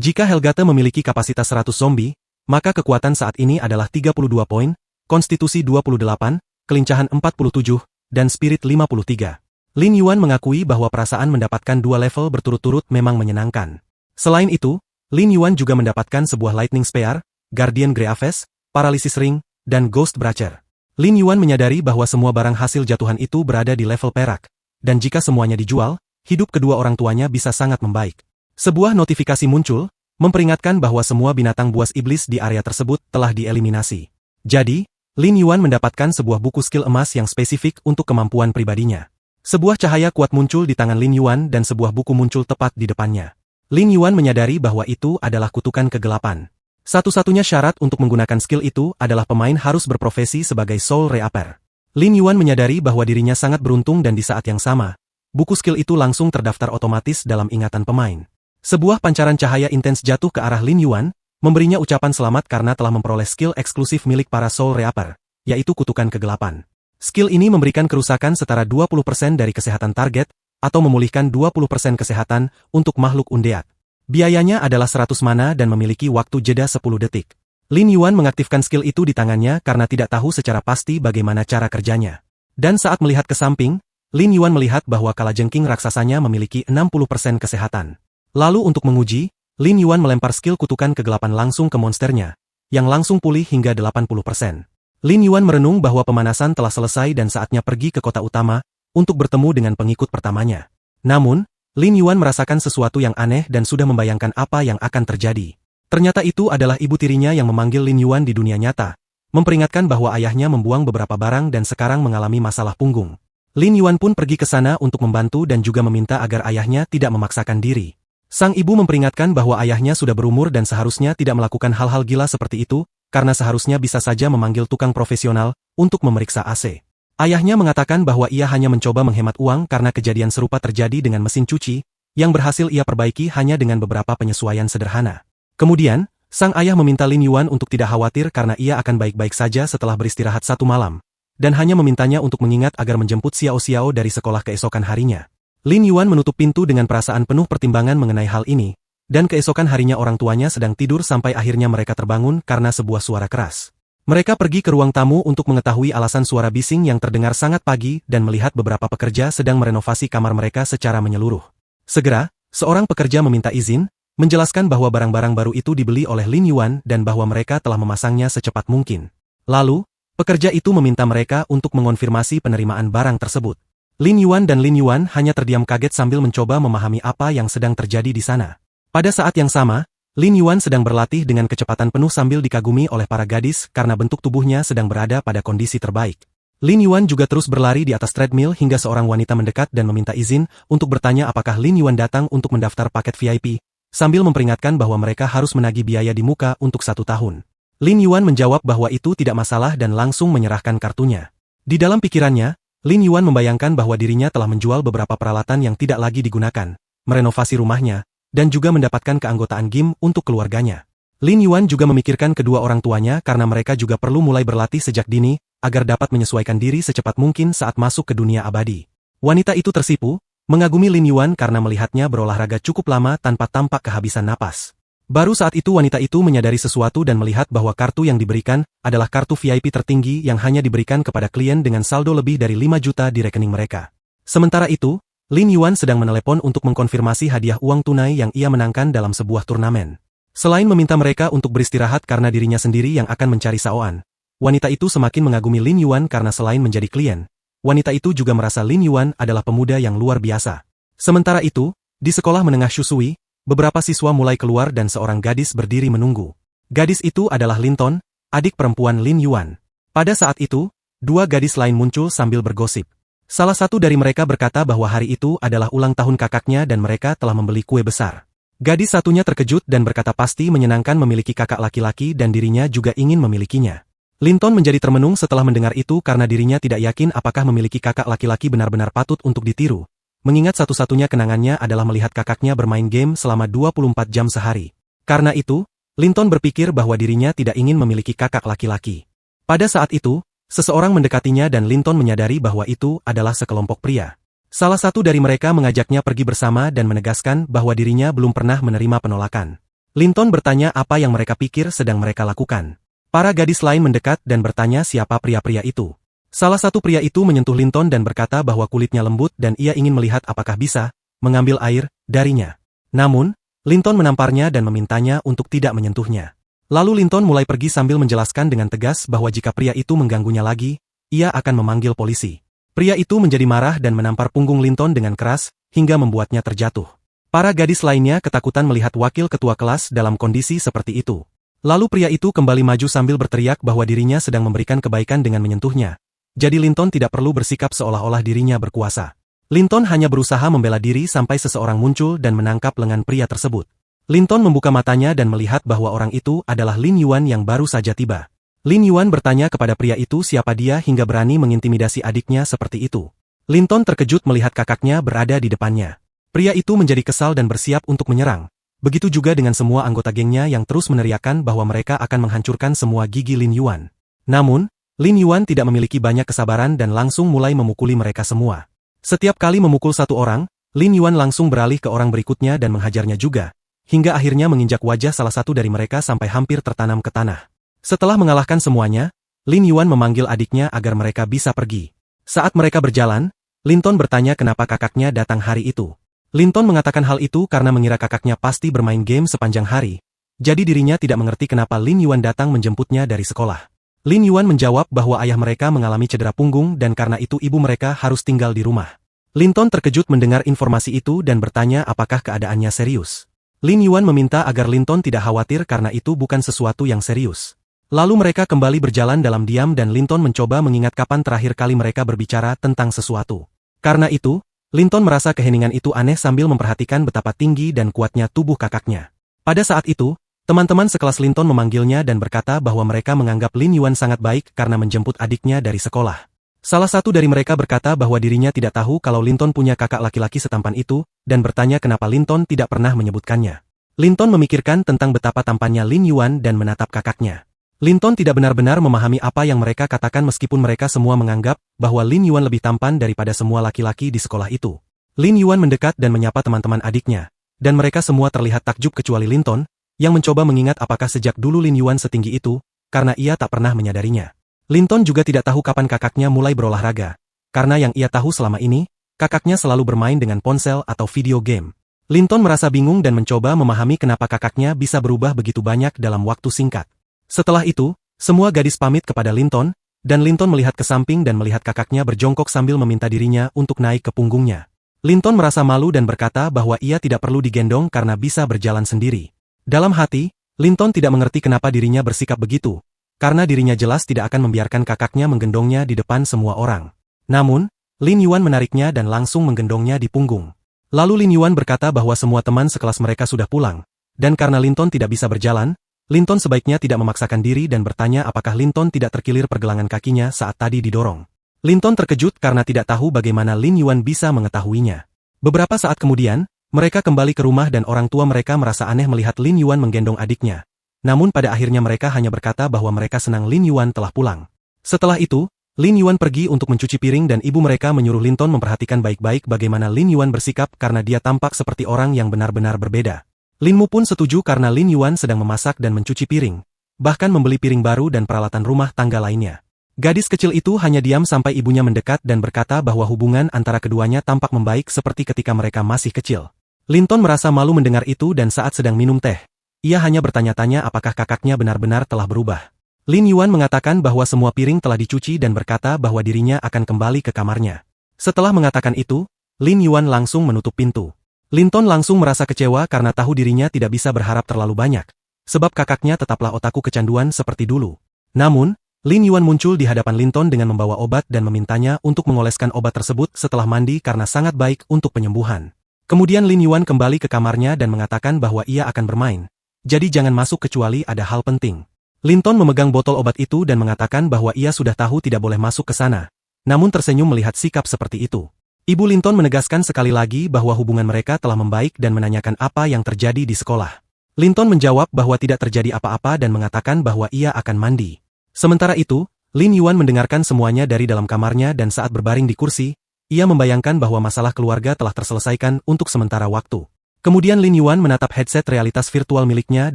Jika Helgate memiliki kapasitas 100 zombie, maka kekuatan saat ini adalah 32 poin, konstitusi 28, kelincahan 47, dan spirit 53. Lin Yuan mengakui bahwa perasaan mendapatkan 2 level berturut-turut memang menyenangkan. Selain itu, Lin Yuan juga mendapatkan sebuah Lightning Spear, Guardian Greaves, Paralysis Ring, dan Ghost Bracер. Lin Yuan menyadari bahwa semua barang hasil jatuhan itu berada di level perak, dan jika semuanya dijual, hidup kedua orang tuanya bisa sangat membaik. Sebuah notifikasi muncul, memperingatkan bahwa semua binatang buas iblis di area tersebut telah dieliminasi. Jadi, Lin Yuan mendapatkan sebuah buku skill emas yang spesifik untuk kemampuan pribadinya. Sebuah cahaya kuat muncul di tangan Lin Yuan dan sebuah buku muncul tepat di depannya. Lin Yuan menyadari bahwa itu adalah kutukan kegelapan. Satu-satunya syarat untuk menggunakan skill itu adalah pemain harus berprofesi sebagai Soul Reaper. Lin Yuan menyadari bahwa dirinya sangat beruntung dan di saat yang sama, buku skill itu langsung terdaftar otomatis dalam ingatan pemain. Sebuah pancaran cahaya intens jatuh ke arah Lin Yuan, memberinya ucapan selamat karena telah memperoleh skill eksklusif milik para Soul Reaper, yaitu kutukan kegelapan. Skill ini memberikan kerusakan setara 20% dari kesehatan target, atau memulihkan 20% kesehatan untuk makhluk undead. Biayanya adalah 100 mana dan memiliki waktu jeda 10 detik. Lin Yuan mengaktifkan skill itu di tangannya karena tidak tahu secara pasti bagaimana cara kerjanya. Dan saat melihat ke samping, Lin Yuan melihat bahwa kalajengking raksasanya memiliki 60% kesehatan. Lalu untuk menguji, Lin Yuan melempar skill kutukan kegelapan langsung ke monsternya, yang langsung pulih hingga 80%. Lin Yuan merenung bahwa pemanasan telah selesai dan saatnya pergi ke kota utama, untuk bertemu dengan pengikut pertamanya. Namun, Lin Yuan merasakan sesuatu yang aneh dan sudah membayangkan apa yang akan terjadi. Ternyata itu adalah ibu tirinya yang memanggil Lin Yuan di dunia nyata, memperingatkan bahwa ayahnya membuang beberapa barang dan sekarang mengalami masalah punggung. Lin Yuan pun pergi ke sana untuk membantu dan juga meminta agar ayahnya tidak memaksakan diri. Sang ibu memperingatkan bahwa ayahnya sudah berumur dan seharusnya tidak melakukan hal-hal gila seperti itu, karena seharusnya bisa saja memanggil tukang profesional untuk memeriksa AC. Ayahnya mengatakan bahwa ia hanya mencoba menghemat uang karena kejadian serupa terjadi dengan mesin cuci, yang berhasil ia perbaiki hanya dengan beberapa penyesuaian sederhana. Kemudian, sang ayah meminta Lin Yuan untuk tidak khawatir karena ia akan baik-baik saja setelah beristirahat 1 malam, dan hanya memintanya untuk mengingat agar menjemput Xiao Xiao dari sekolah keesokan harinya. Lin Yuan menutup pintu dengan perasaan penuh pertimbangan mengenai hal ini, dan keesokan harinya orang tuanya sedang tidur sampai akhirnya mereka terbangun karena sebuah suara keras. Mereka pergi ke ruang tamu untuk mengetahui alasan suara bising yang terdengar sangat pagi dan melihat beberapa pekerja sedang merenovasi kamar mereka secara menyeluruh. Segera, seorang pekerja meminta izin, menjelaskan bahwa barang-barang baru itu dibeli oleh Lin Yuan dan bahwa mereka telah memasangnya secepat mungkin. Lalu, pekerja itu meminta mereka untuk mengonfirmasi penerimaan barang tersebut. Lin Yuan dan Lin Yuan hanya terdiam kaget sambil mencoba memahami apa yang sedang terjadi di sana. Pada saat yang sama, Lin Yuan sedang berlatih dengan kecepatan penuh sambil dikagumi oleh para gadis karena bentuk tubuhnya sedang berada pada kondisi terbaik. Lin Yuan juga terus berlari di atas treadmill hingga seorang wanita mendekat dan meminta izin untuk bertanya apakah Lin Yuan datang untuk mendaftar paket VIP, sambil memperingatkan bahwa mereka harus menagih biaya di muka untuk 1 tahun. Lin Yuan menjawab bahwa itu tidak masalah dan langsung menyerahkan kartunya. Di dalam pikirannya, Lin Yuan membayangkan bahwa dirinya telah menjual beberapa peralatan yang tidak lagi digunakan, merenovasi rumahnya, dan juga mendapatkan keanggotaan gym untuk keluarganya. Lin Yuan juga memikirkan kedua orang tuanya karena mereka juga perlu mulai berlatih sejak dini, agar dapat menyesuaikan diri secepat mungkin saat masuk ke dunia abadi. Wanita itu tersipu, mengagumi Lin Yuan karena melihatnya berolahraga cukup lama tanpa tampak kehabisan napas. Baru saat itu wanita itu menyadari sesuatu dan melihat bahwa kartu yang diberikan adalah kartu VIP tertinggi yang hanya diberikan kepada klien dengan saldo lebih dari 5 juta di rekening mereka. Sementara itu, Lin Yuan sedang menelepon untuk mengkonfirmasi hadiah uang tunai yang ia menangkan dalam sebuah turnamen. Selain meminta mereka untuk beristirahat karena dirinya sendiri yang akan mencari saoan, wanita itu semakin mengagumi Lin Yuan karena selain menjadi klien, wanita itu juga merasa Lin Yuan adalah pemuda yang luar biasa. Sementara itu, di sekolah menengah Shusui, beberapa siswa mulai keluar dan seorang gadis berdiri menunggu. Gadis itu adalah Linton, adik perempuan Lin Yuan. Pada saat itu, 2 gadis lain muncul sambil bergosip. Salah satu dari mereka berkata bahwa hari itu adalah ulang tahun kakaknya dan mereka telah membeli kue besar. Gadis satunya terkejut dan berkata pasti menyenangkan memiliki kakak laki-laki dan dirinya juga ingin memilikinya. Linton menjadi termenung setelah mendengar itu karena dirinya tidak yakin apakah memiliki kakak laki-laki benar-benar patut untuk ditiru. Mengingat satu-satunya kenangannya adalah melihat kakaknya bermain game selama 24 jam sehari. Karena itu, Linton berpikir bahwa dirinya tidak ingin memiliki kakak laki-laki. Pada saat itu, seseorang mendekatinya dan Linton menyadari bahwa itu adalah sekelompok pria. Salah satu dari mereka mengajaknya pergi bersama dan menegaskan bahwa dirinya belum pernah menerima penolakan. Linton bertanya apa yang mereka pikir sedang mereka lakukan. Para gadis lain mendekat dan bertanya siapa pria-pria itu. Salah satu pria itu menyentuh Linton dan berkata bahwa kulitnya lembut dan ia ingin melihat apakah bisa mengambil air darinya. Namun, Linton menamparnya dan memintanya untuk tidak menyentuhnya. Lalu Linton mulai pergi sambil menjelaskan dengan tegas bahwa jika pria itu mengganggunya lagi, ia akan memanggil polisi. Pria itu menjadi marah dan menampar punggung Linton dengan keras, hingga membuatnya terjatuh. Para gadis lainnya ketakutan melihat wakil ketua kelas dalam kondisi seperti itu. Lalu pria itu kembali maju sambil berteriak bahwa dirinya sedang memberikan kebaikan dengan menyentuhnya. Jadi Linton tidak perlu bersikap seolah-olah dirinya berkuasa. Linton hanya berusaha membela diri sampai seseorang muncul dan menangkap lengan pria tersebut. Linton membuka matanya dan melihat bahwa orang itu adalah Lin Yuan yang baru saja tiba. Lin Yuan bertanya kepada pria itu siapa dia hingga berani mengintimidasi adiknya seperti itu. Linton terkejut melihat kakaknya berada di depannya. Pria itu menjadi kesal dan bersiap untuk menyerang. Begitu juga dengan semua anggota gengnya yang terus meneriakkan bahwa mereka akan menghancurkan semua gigi Lin Yuan. Namun, Lin Yuan tidak memiliki banyak kesabaran dan langsung mulai memukuli mereka semua. Setiap kali memukul satu orang, Lin Yuan langsung beralih ke orang berikutnya dan menghajarnya juga, hingga akhirnya menginjak wajah salah satu dari mereka sampai hampir tertanam ke tanah. Setelah mengalahkan semuanya, Lin Yuan memanggil adiknya agar mereka bisa pergi. Saat mereka berjalan, Linton bertanya kenapa kakaknya datang hari itu. Linton mengatakan hal itu karena mengira kakaknya pasti bermain game sepanjang hari, jadi dirinya tidak mengerti kenapa Lin Yuan datang menjemputnya dari sekolah. Lin Yuan menjawab bahwa ayah mereka mengalami cedera punggung dan karena itu ibu mereka harus tinggal di rumah. Linton terkejut mendengar informasi itu dan bertanya apakah keadaannya serius. Lin Yuan meminta agar Linton tidak khawatir karena itu bukan sesuatu yang serius. Lalu mereka kembali berjalan dalam diam dan Linton mencoba mengingat kapan terakhir kali mereka berbicara tentang sesuatu. Karena itu, Linton merasa keheningan itu aneh sambil memperhatikan betapa tinggi dan kuatnya tubuh kakaknya. Pada saat itu, teman-teman sekelas Linton memanggilnya dan berkata bahwa mereka menganggap Lin Yuan sangat baik karena menjemput adiknya dari sekolah. Salah satu dari mereka berkata bahwa dirinya tidak tahu kalau Linton punya kakak laki-laki setampan itu, dan bertanya kenapa Linton tidak pernah menyebutkannya. Linton memikirkan tentang betapa tampannya Lin Yuan dan menatap kakaknya. Linton tidak benar-benar memahami apa yang mereka katakan meskipun mereka semua menganggap bahwa Lin Yuan lebih tampan daripada semua laki-laki di sekolah itu. Lin Yuan mendekat dan menyapa teman-teman adiknya, dan mereka semua terlihat takjub kecuali Linton, yang mencoba mengingat apakah sejak dulu Lin Yuan setinggi itu, karena ia tak pernah menyadarinya. Linton juga tidak tahu kapan kakaknya mulai berolahraga, karena yang ia tahu selama ini, kakaknya selalu bermain dengan ponsel atau video game. Linton merasa bingung dan mencoba memahami kenapa kakaknya bisa berubah begitu banyak dalam waktu singkat. Setelah itu, Semua gadis pamit kepada Linton, dan Linton melihat ke samping dan melihat kakaknya berjongkok sambil meminta dirinya untuk naik ke punggungnya. Linton merasa malu dan berkata bahwa ia tidak perlu digendong karena bisa berjalan sendiri. Dalam hati, Linton tidak mengerti kenapa dirinya bersikap begitu, karena dirinya jelas tidak akan membiarkan kakaknya menggendongnya di depan semua orang. Namun, Lin Yuan menariknya dan langsung menggendongnya di punggung. Lalu Lin Yuan berkata bahwa semua teman sekelas mereka sudah pulang, dan karena Linton tidak bisa berjalan, Linton sebaiknya tidak memaksakan diri dan bertanya apakah Linton tidak terkilir pergelangan kakinya saat tadi didorong. Linton terkejut karena tidak tahu bagaimana Lin Yuan bisa mengetahuinya. Beberapa saat kemudian, mereka kembali ke rumah dan orang tua mereka merasa aneh melihat Lin Yuan menggendong adiknya. Namun pada akhirnya mereka hanya berkata bahwa mereka senang Lin Yuan telah pulang. Setelah itu, Lin Yuan pergi untuk mencuci piring dan ibu mereka menyuruh Linton memperhatikan baik-baik bagaimana Lin Yuan bersikap karena dia tampak seperti orang yang benar-benar berbeda. Lin Mu pun setuju karena Lin Yuan sedang memasak dan mencuci piring, bahkan membeli piring baru dan peralatan rumah tangga lainnya. Gadis kecil itu hanya diam sampai ibunya mendekat dan berkata bahwa hubungan antara keduanya tampak membaik seperti ketika mereka masih kecil. Linton merasa malu mendengar itu dan saat sedang minum teh, ia hanya bertanya-tanya apakah kakaknya benar-benar telah berubah. Lin Yuan mengatakan bahwa semua piring telah dicuci dan berkata bahwa dirinya akan kembali ke kamarnya. Setelah mengatakan itu, Lin Yuan langsung menutup pintu. Linton langsung merasa kecewa karena tahu dirinya tidak bisa berharap terlalu banyak, sebab kakaknya tetaplah otaku kecanduan seperti dulu. Namun, Lin Yuan muncul di hadapan Linton dengan membawa obat dan memintanya untuk mengoleskan obat tersebut setelah mandi karena sangat baik untuk penyembuhan. Kemudian Lin Yuan kembali ke kamarnya dan mengatakan bahwa ia akan bermain, jadi jangan masuk kecuali ada hal penting. Linton memegang botol obat itu dan mengatakan bahwa ia sudah tahu tidak boleh masuk ke sana, namun tersenyum melihat sikap seperti itu. Ibu Linton menegaskan sekali lagi bahwa hubungan mereka telah membaik dan menanyakan apa yang terjadi di sekolah. Linton menjawab bahwa tidak terjadi apa-apa dan mengatakan bahwa ia akan mandi. Sementara itu, Lin Yuan mendengarkan semuanya dari dalam kamarnya dan saat berbaring di kursi, ia membayangkan bahwa masalah keluarga telah terselesaikan untuk sementara waktu. Kemudian Lin Yuan menatap headset realitas virtual miliknya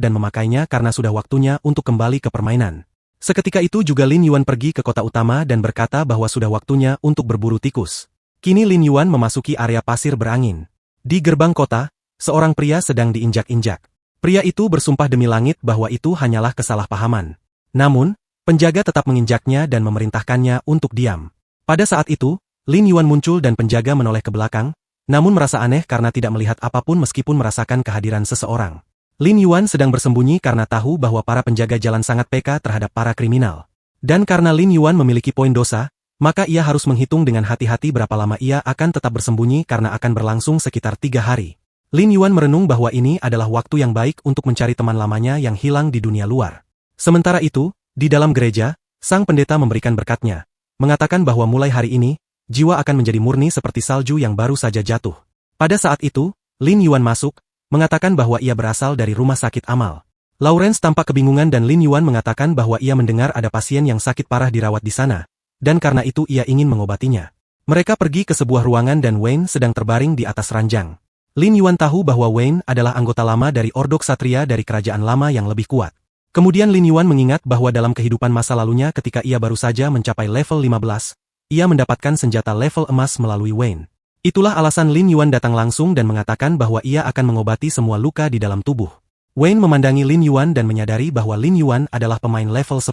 dan memakainya karena sudah waktunya untuk kembali ke permainan. Seketika itu juga Lin Yuan pergi ke kota utama dan berkata bahwa sudah waktunya untuk berburu tikus. Kini Lin Yuan memasuki area pasir berangin. Di gerbang kota, seorang pria sedang diinjak-injak. Pria itu bersumpah demi langit bahwa itu hanyalah kesalahpahaman. Namun, penjaga tetap menginjaknya dan memerintahkannya untuk diam. Pada saat itu, Lin Yuan muncul dan penjaga menoleh ke belakang, namun merasa aneh karena tidak melihat apapun meskipun merasakan kehadiran seseorang. Lin Yuan sedang bersembunyi karena tahu bahwa para penjaga jalan sangat peka terhadap para kriminal. Dan karena Lin Yuan memiliki poin dosa, maka ia harus menghitung dengan hati-hati berapa lama ia akan tetap bersembunyi karena akan berlangsung sekitar 3 hari. Lin Yuan merenung bahwa ini adalah waktu yang baik untuk mencari teman lamanya yang hilang di dunia luar. Sementara itu, di dalam gereja, sang pendeta memberikan berkatnya, mengatakan bahwa mulai hari ini, jiwa akan menjadi murni seperti salju yang baru saja jatuh. Pada saat itu, Lin Yuan masuk, mengatakan bahwa ia berasal dari rumah sakit amal. Lawrence tampak kebingungan dan Lin Yuan mengatakan bahwa ia mendengar ada pasien yang sakit parah dirawat di sana, dan karena itu ia ingin mengobatinya. Mereka pergi ke sebuah ruangan dan Wayne sedang terbaring di atas ranjang. Lin Yuan tahu bahwa Wayne adalah anggota lama dari Ordo Ksatria dari kerajaan lama yang lebih kuat. Kemudian Lin Yuan mengingat bahwa dalam kehidupan masa lalunya ketika ia baru saja mencapai level 15, ia mendapatkan senjata level emas melalui Wayne. Itulah alasan Lin Yuan datang langsung dan mengatakan bahwa ia akan mengobati semua luka di dalam tubuh. Wayne memandangi Lin Yuan dan menyadari bahwa Lin Yuan adalah pemain level 10.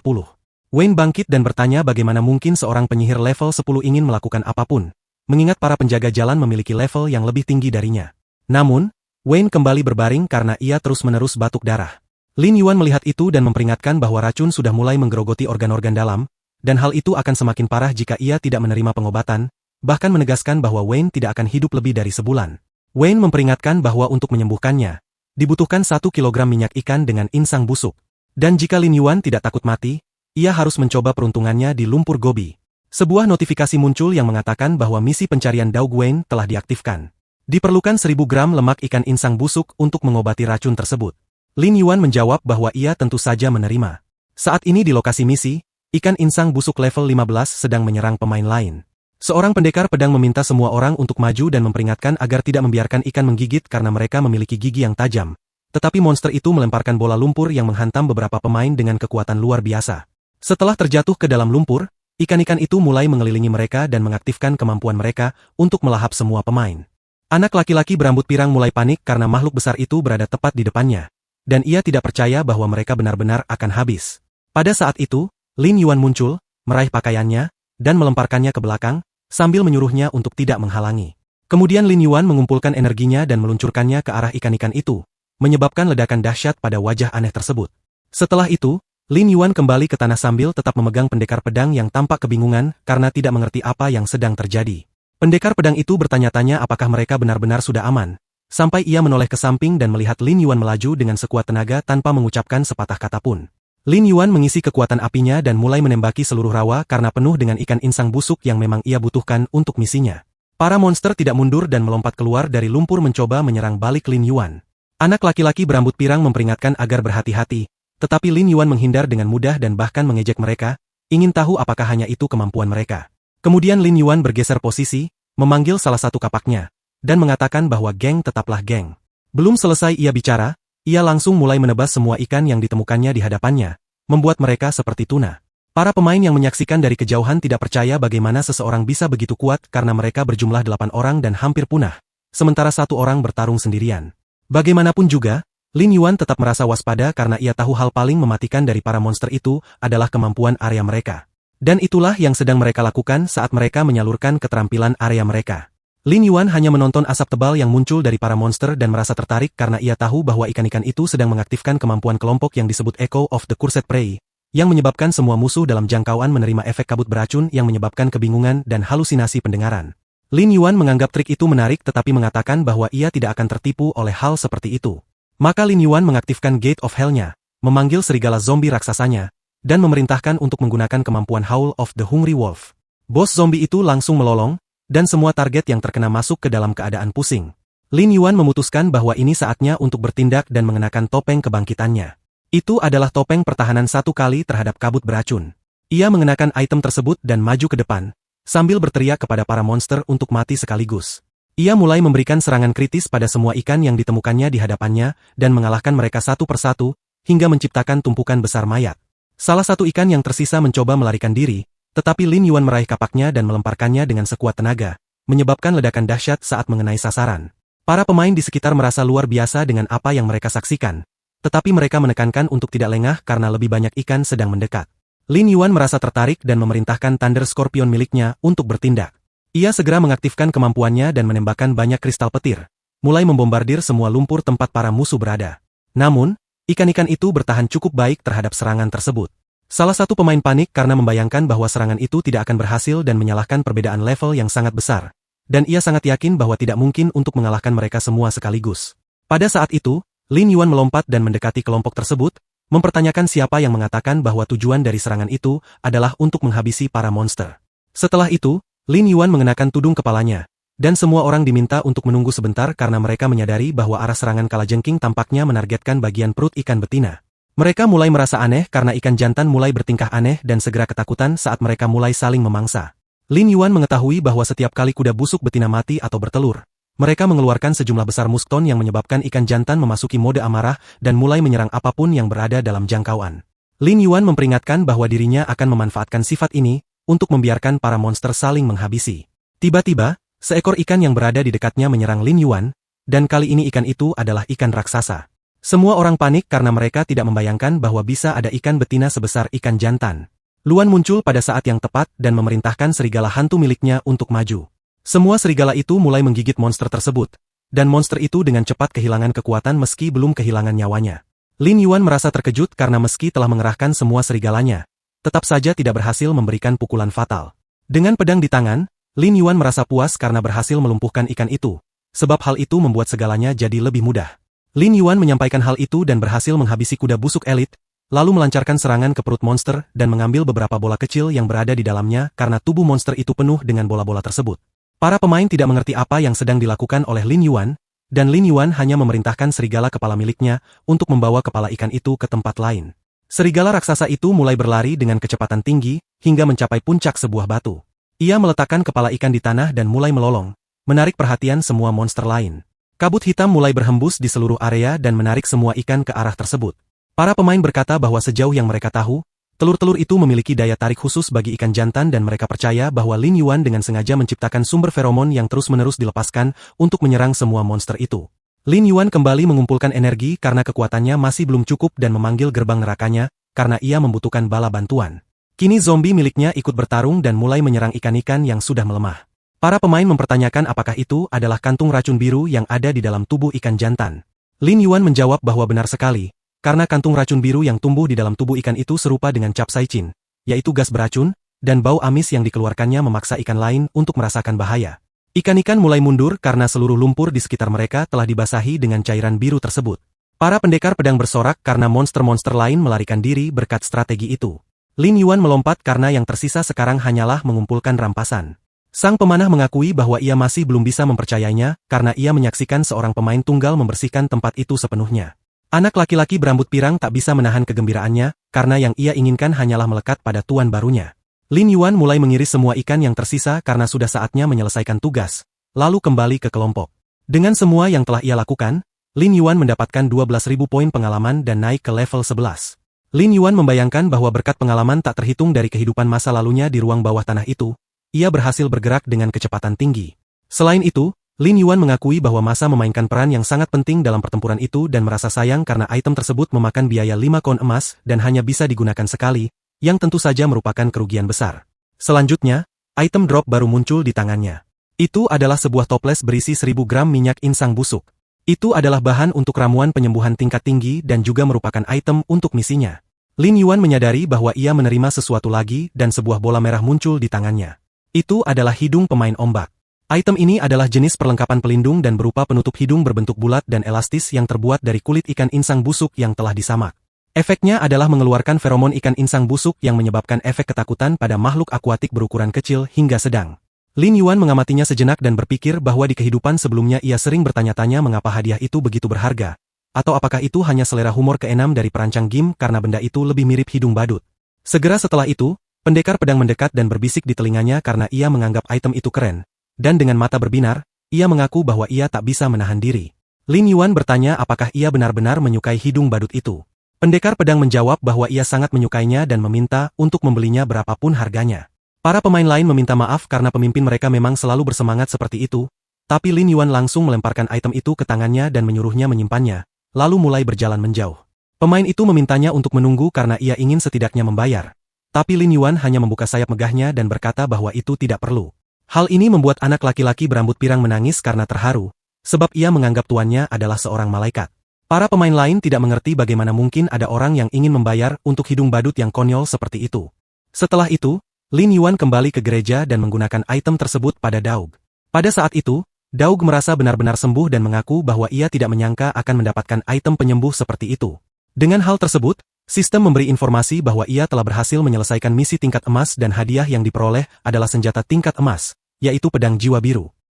Wayne bangkit dan bertanya bagaimana mungkin seorang penyihir level 10 ingin melakukan apapun, mengingat para penjaga jalan memiliki level yang lebih tinggi darinya. Namun, Wayne kembali berbaring karena ia terus-menerus batuk darah. Lin Yuan melihat itu dan memperingatkan bahwa racun sudah mulai menggerogoti organ-organ dalam, dan hal itu akan semakin parah jika ia tidak menerima pengobatan, bahkan menegaskan bahwa Wayne tidak akan hidup lebih dari sebulan. Wayne memperingatkan bahwa untuk menyembuhkannya, dibutuhkan 1 kilogram minyak ikan dengan insang busuk. Dan jika Lin Yuan tidak takut mati, ia harus mencoba peruntungannya di lumpur Gobi. Sebuah notifikasi muncul yang mengatakan bahwa misi pencarian Daug Wayne telah diaktifkan. Diperlukan 1000 gram lemak ikan insang busuk untuk mengobati racun tersebut. Lin Yuan menjawab bahwa ia tentu saja menerima. Saat ini di lokasi misi, ikan insang busuk level 15 sedang menyerang pemain lain. Seorang pendekar pedang meminta semua orang untuk maju dan memperingatkan agar tidak membiarkan ikan menggigit karena mereka memiliki gigi yang tajam. Tetapi monster itu melemparkan bola lumpur yang menghantam beberapa pemain dengan kekuatan luar biasa. Setelah terjatuh ke dalam lumpur, ikan-ikan itu mulai mengelilingi mereka dan mengaktifkan kemampuan mereka untuk melahap semua pemain. Anak laki-laki berambut pirang mulai panik karena makhluk besar itu berada tepat di depannya, dan ia tidak percaya bahwa mereka benar-benar akan habis. Pada saat itu, Lin Yuan muncul, meraih pakaiannya, dan melemparkannya ke belakang, sambil menyuruhnya untuk tidak menghalangi. Kemudian Lin Yuan mengumpulkan energinya dan meluncurkannya ke arah ikan-ikan itu, menyebabkan ledakan dahsyat pada wajah aneh tersebut. Setelah itu, Lin Yuan kembali ke tanah sambil tetap memegang pendekar pedang yang tampak kebingungan karena tidak mengerti apa yang sedang terjadi. Pendekar pedang itu bertanya-tanya apakah mereka benar-benar sudah aman, sampai ia menoleh ke samping dan melihat Lin Yuan melaju dengan sekuat tenaga tanpa mengucapkan sepatah kata pun. Lin Yuan mengisi kekuatan apinya dan mulai menembaki seluruh rawa karena penuh dengan ikan insang busuk yang memang ia butuhkan untuk misinya. Para monster tidak mundur dan melompat keluar dari lumpur mencoba menyerang balik Lin Yuan. Anak laki-laki berambut pirang memperingatkan agar berhati-hati, tetapi Lin Yuan menghindar dengan mudah dan bahkan mengejek mereka, ingin tahu apakah hanya itu kemampuan mereka. Kemudian Lin Yuan bergeser posisi, memanggil salah satu kapaknya, dan mengatakan bahwa geng tetaplah geng. Belum selesai ia bicara, ia langsung mulai menebas semua ikan yang ditemukannya di hadapannya, membuat mereka seperti tuna. Para pemain yang menyaksikan dari kejauhan tidak percaya bagaimana seseorang bisa begitu kuat karena mereka berjumlah 8 orang dan hampir punah, sementara satu orang bertarung sendirian. Bagaimanapun juga, Lin Yuan tetap merasa waspada karena ia tahu hal paling mematikan dari para monster itu adalah kemampuan area mereka. Dan itulah yang sedang mereka lakukan saat mereka menyalurkan keterampilan area mereka. Lin Yuan hanya menonton asap tebal yang muncul dari para monster dan merasa tertarik karena ia tahu bahwa ikan-ikan itu sedang mengaktifkan kemampuan kelompok yang disebut Echo of the Cursed Prey, yang menyebabkan semua musuh dalam jangkauan menerima efek kabut beracun yang menyebabkan kebingungan dan halusinasi pendengaran. Lin Yuan menganggap trik itu menarik tetapi mengatakan bahwa ia tidak akan tertipu oleh hal seperti itu. Maka Lin Yuan mengaktifkan Gate of Hell-nya, memanggil serigala zombie raksasanya, dan memerintahkan untuk menggunakan kemampuan Howl of the Hungry Wolf. Bos zombie itu langsung melolong, dan semua target yang terkena masuk ke dalam keadaan pusing. Lin Yuan memutuskan bahwa ini saatnya untuk bertindak dan mengenakan topeng kebangkitannya. Itu adalah topeng pertahanan 1 kali terhadap kabut beracun. Ia mengenakan item tersebut dan maju ke depan, sambil berteriak kepada para monster untuk mati sekaligus. Ia mulai memberikan serangan kritis pada semua ikan yang ditemukannya di hadapannya dan mengalahkan mereka satu persatu, hingga menciptakan tumpukan besar mayat. Salah satu ikan yang tersisa mencoba melarikan diri, tetapi Lin Yuan meraih kapaknya dan melemparkannya dengan sekuat tenaga, menyebabkan ledakan dahsyat saat mengenai sasaran. Para pemain di sekitar merasa luar biasa dengan apa yang mereka saksikan, tetapi mereka menekankan untuk tidak lengah karena lebih banyak ikan sedang mendekat. Lin Yuan merasa tertarik dan memerintahkan Thunder Scorpion miliknya untuk bertindak. Ia segera mengaktifkan kemampuannya dan menembakkan banyak kristal petir, mulai membombardir semua lumpur tempat para musuh berada. Namun, ikan-ikan itu bertahan cukup baik terhadap serangan tersebut. Salah satu pemain panik karena membayangkan bahwa serangan itu tidak akan berhasil dan menyalahkan perbedaan level yang sangat besar. Dan ia sangat yakin bahwa tidak mungkin untuk mengalahkan mereka semua sekaligus. Pada saat itu, Lin Yuan melompat dan mendekati kelompok tersebut, mempertanyakan siapa yang mengatakan bahwa tujuan dari serangan itu adalah untuk menghabisi para monster. Setelah itu, Lin Yuan mengenakan tudung kepalanya, dan semua orang diminta untuk menunggu sebentar karena mereka menyadari bahwa arah serangan kalajengking tampaknya menargetkan bagian perut ikan betina. Mereka mulai merasa aneh karena ikan jantan mulai bertingkah aneh dan segera ketakutan saat mereka mulai saling memangsa. Lin Yuan mengetahui bahwa setiap kali kuda busuk betina mati atau bertelur, mereka mengeluarkan sejumlah besar muskton yang menyebabkan ikan jantan memasuki mode amarah dan mulai menyerang apapun yang berada dalam jangkauan. Lin Yuan memperingatkan bahwa dirinya akan memanfaatkan sifat ini untuk membiarkan para monster saling menghabisi. Tiba-tiba, seekor ikan yang berada di dekatnya menyerang Lin Yuan, dan kali ini ikan itu adalah ikan raksasa. Semua orang panik karena mereka tidak membayangkan bahwa bisa ada ikan betina sebesar ikan jantan. Luan muncul pada saat yang tepat dan memerintahkan serigala hantu miliknya untuk maju. Semua serigala itu mulai menggigit monster tersebut, dan monster itu dengan cepat kehilangan kekuatan meski belum kehilangan nyawanya. Lin Yuan merasa terkejut karena meski telah mengerahkan semua serigalanya, tetap saja tidak berhasil memberikan pukulan fatal. Dengan pedang di tangan, Lin Yuan merasa puas karena berhasil melumpuhkan ikan itu, sebab hal itu membuat segalanya jadi lebih mudah. Lin Yuan menyampaikan hal itu dan berhasil menghabisi kuda busuk elit, lalu melancarkan serangan ke perut monster dan mengambil beberapa bola kecil yang berada di dalamnya karena tubuh monster itu penuh dengan bola-bola tersebut. Para pemain tidak mengerti apa yang sedang dilakukan oleh Lin Yuan, dan Lin Yuan hanya memerintahkan serigala kepala miliknya untuk membawa kepala ikan itu ke tempat lain. Serigala raksasa itu mulai berlari dengan kecepatan tinggi, hingga mencapai puncak sebuah batu. Ia meletakkan kepala ikan di tanah dan mulai melolong, menarik perhatian semua monster lain. Kabut hitam mulai berhembus di seluruh area dan menarik semua ikan ke arah tersebut. Para pemain berkata bahwa sejauh yang mereka tahu, telur-telur itu memiliki daya tarik khusus bagi ikan jantan dan mereka percaya bahwa Lin Yuan dengan sengaja menciptakan sumber feromon yang terus-menerus dilepaskan untuk menyerang semua monster itu. Lin Yuan kembali mengumpulkan energi karena kekuatannya masih belum cukup dan memanggil gerbang nerakanya, karena ia membutuhkan bala bantuan. Kini zombie miliknya ikut bertarung dan mulai menyerang ikan-ikan yang sudah melemah. Para pemain mempertanyakan apakah itu adalah kantung racun biru yang ada di dalam tubuh ikan jantan. Lin Yuan menjawab bahwa benar sekali, karena kantung racun biru yang tumbuh di dalam tubuh ikan itu serupa dengan capsaicin, yaitu gas beracun, dan bau amis yang dikeluarkannya memaksa ikan lain untuk merasakan bahaya. Ikan-ikan mulai mundur karena seluruh lumpur di sekitar mereka telah dibasahi dengan cairan biru tersebut. Para pendekar pedang bersorak karena monster-monster lain melarikan diri berkat strategi itu. Lin Yuan melompat karena yang tersisa sekarang hanyalah mengumpulkan rampasan. Sang pemanah mengakui bahwa ia masih belum bisa mempercayainya karena ia menyaksikan seorang pemain tunggal membersihkan tempat itu sepenuhnya. Anak laki-laki berambut pirang tak bisa menahan kegembiraannya karena yang ia inginkan hanyalah melekat pada tuan barunya. Lin Yuan mulai mengiris semua ikan yang tersisa karena sudah saatnya menyelesaikan tugas, lalu kembali ke kelompok. Dengan semua yang telah ia lakukan, Lin Yuan mendapatkan 12.000 poin pengalaman dan naik ke level 11. Lin Yuan membayangkan bahwa berkat pengalaman tak terhitung dari kehidupan masa lalunya di ruang bawah tanah itu, ia berhasil bergerak dengan kecepatan tinggi. Selain itu, Lin Yuan mengakui bahwa masa memainkan peran yang sangat penting dalam pertempuran itu dan merasa sayang karena item tersebut memakan biaya 5 koin emas dan hanya bisa digunakan sekali, yang tentu saja merupakan kerugian besar. Selanjutnya, item drop baru muncul di tangannya. Itu adalah sebuah toples berisi 1000 gram minyak insang busuk. Itu adalah bahan untuk ramuan penyembuhan tingkat tinggi dan juga merupakan item untuk misinya. Lin Yuan menyadari bahwa ia menerima sesuatu lagi dan sebuah bola merah muncul di tangannya. Itu adalah hidung pemain ombak. Item ini adalah jenis perlengkapan pelindung dan berupa penutup hidung berbentuk bulat dan elastis yang terbuat dari kulit ikan insang busuk yang telah disamak. Efeknya adalah mengeluarkan feromon ikan insang busuk yang menyebabkan efek ketakutan pada makhluk akuatik berukuran kecil hingga sedang. Lin Yuan mengamatinya sejenak dan berpikir bahwa di kehidupan sebelumnya ia sering bertanya-tanya mengapa hadiah itu begitu berharga. Atau apakah itu hanya selera humor keenam dari perancang game karena benda itu lebih mirip hidung badut. Segera setelah itu, pendekar pedang mendekat dan berbisik di telinganya karena ia menganggap item itu keren. Dan dengan mata berbinar, ia mengaku bahwa ia tak bisa menahan diri. Lin Yuan bertanya apakah ia benar-benar menyukai hidung badut itu. Pendekar pedang menjawab bahwa ia sangat menyukainya dan meminta untuk membelinya berapapun harganya. Para pemain lain meminta maaf karena pemimpin mereka memang selalu bersemangat seperti itu, tapi Lin Yuan langsung melemparkan item itu ke tangannya dan menyuruhnya menyimpannya, lalu mulai berjalan menjauh. Pemain itu memintanya untuk menunggu karena ia ingin setidaknya membayar. Tapi Lin Yuan hanya membuka sayap megahnya dan berkata bahwa itu tidak perlu. Hal ini membuat anak laki-laki berambut pirang menangis karena terharu, sebab ia menganggap tuannya adalah seorang malaikat. Para pemain lain tidak mengerti bagaimana mungkin ada orang yang ingin membayar untuk hidung badut yang konyol seperti itu. Setelah itu, Lin Yuan kembali ke gereja dan menggunakan item tersebut pada Daug. Pada saat itu, Daug merasa benar-benar sembuh dan mengaku bahwa ia tidak menyangka akan mendapatkan item penyembuh seperti itu. Dengan hal tersebut, sistem memberi informasi bahwa ia telah berhasil menyelesaikan misi tingkat emas dan hadiah yang diperoleh adalah senjata tingkat emas, yaitu pedang jiwa biru.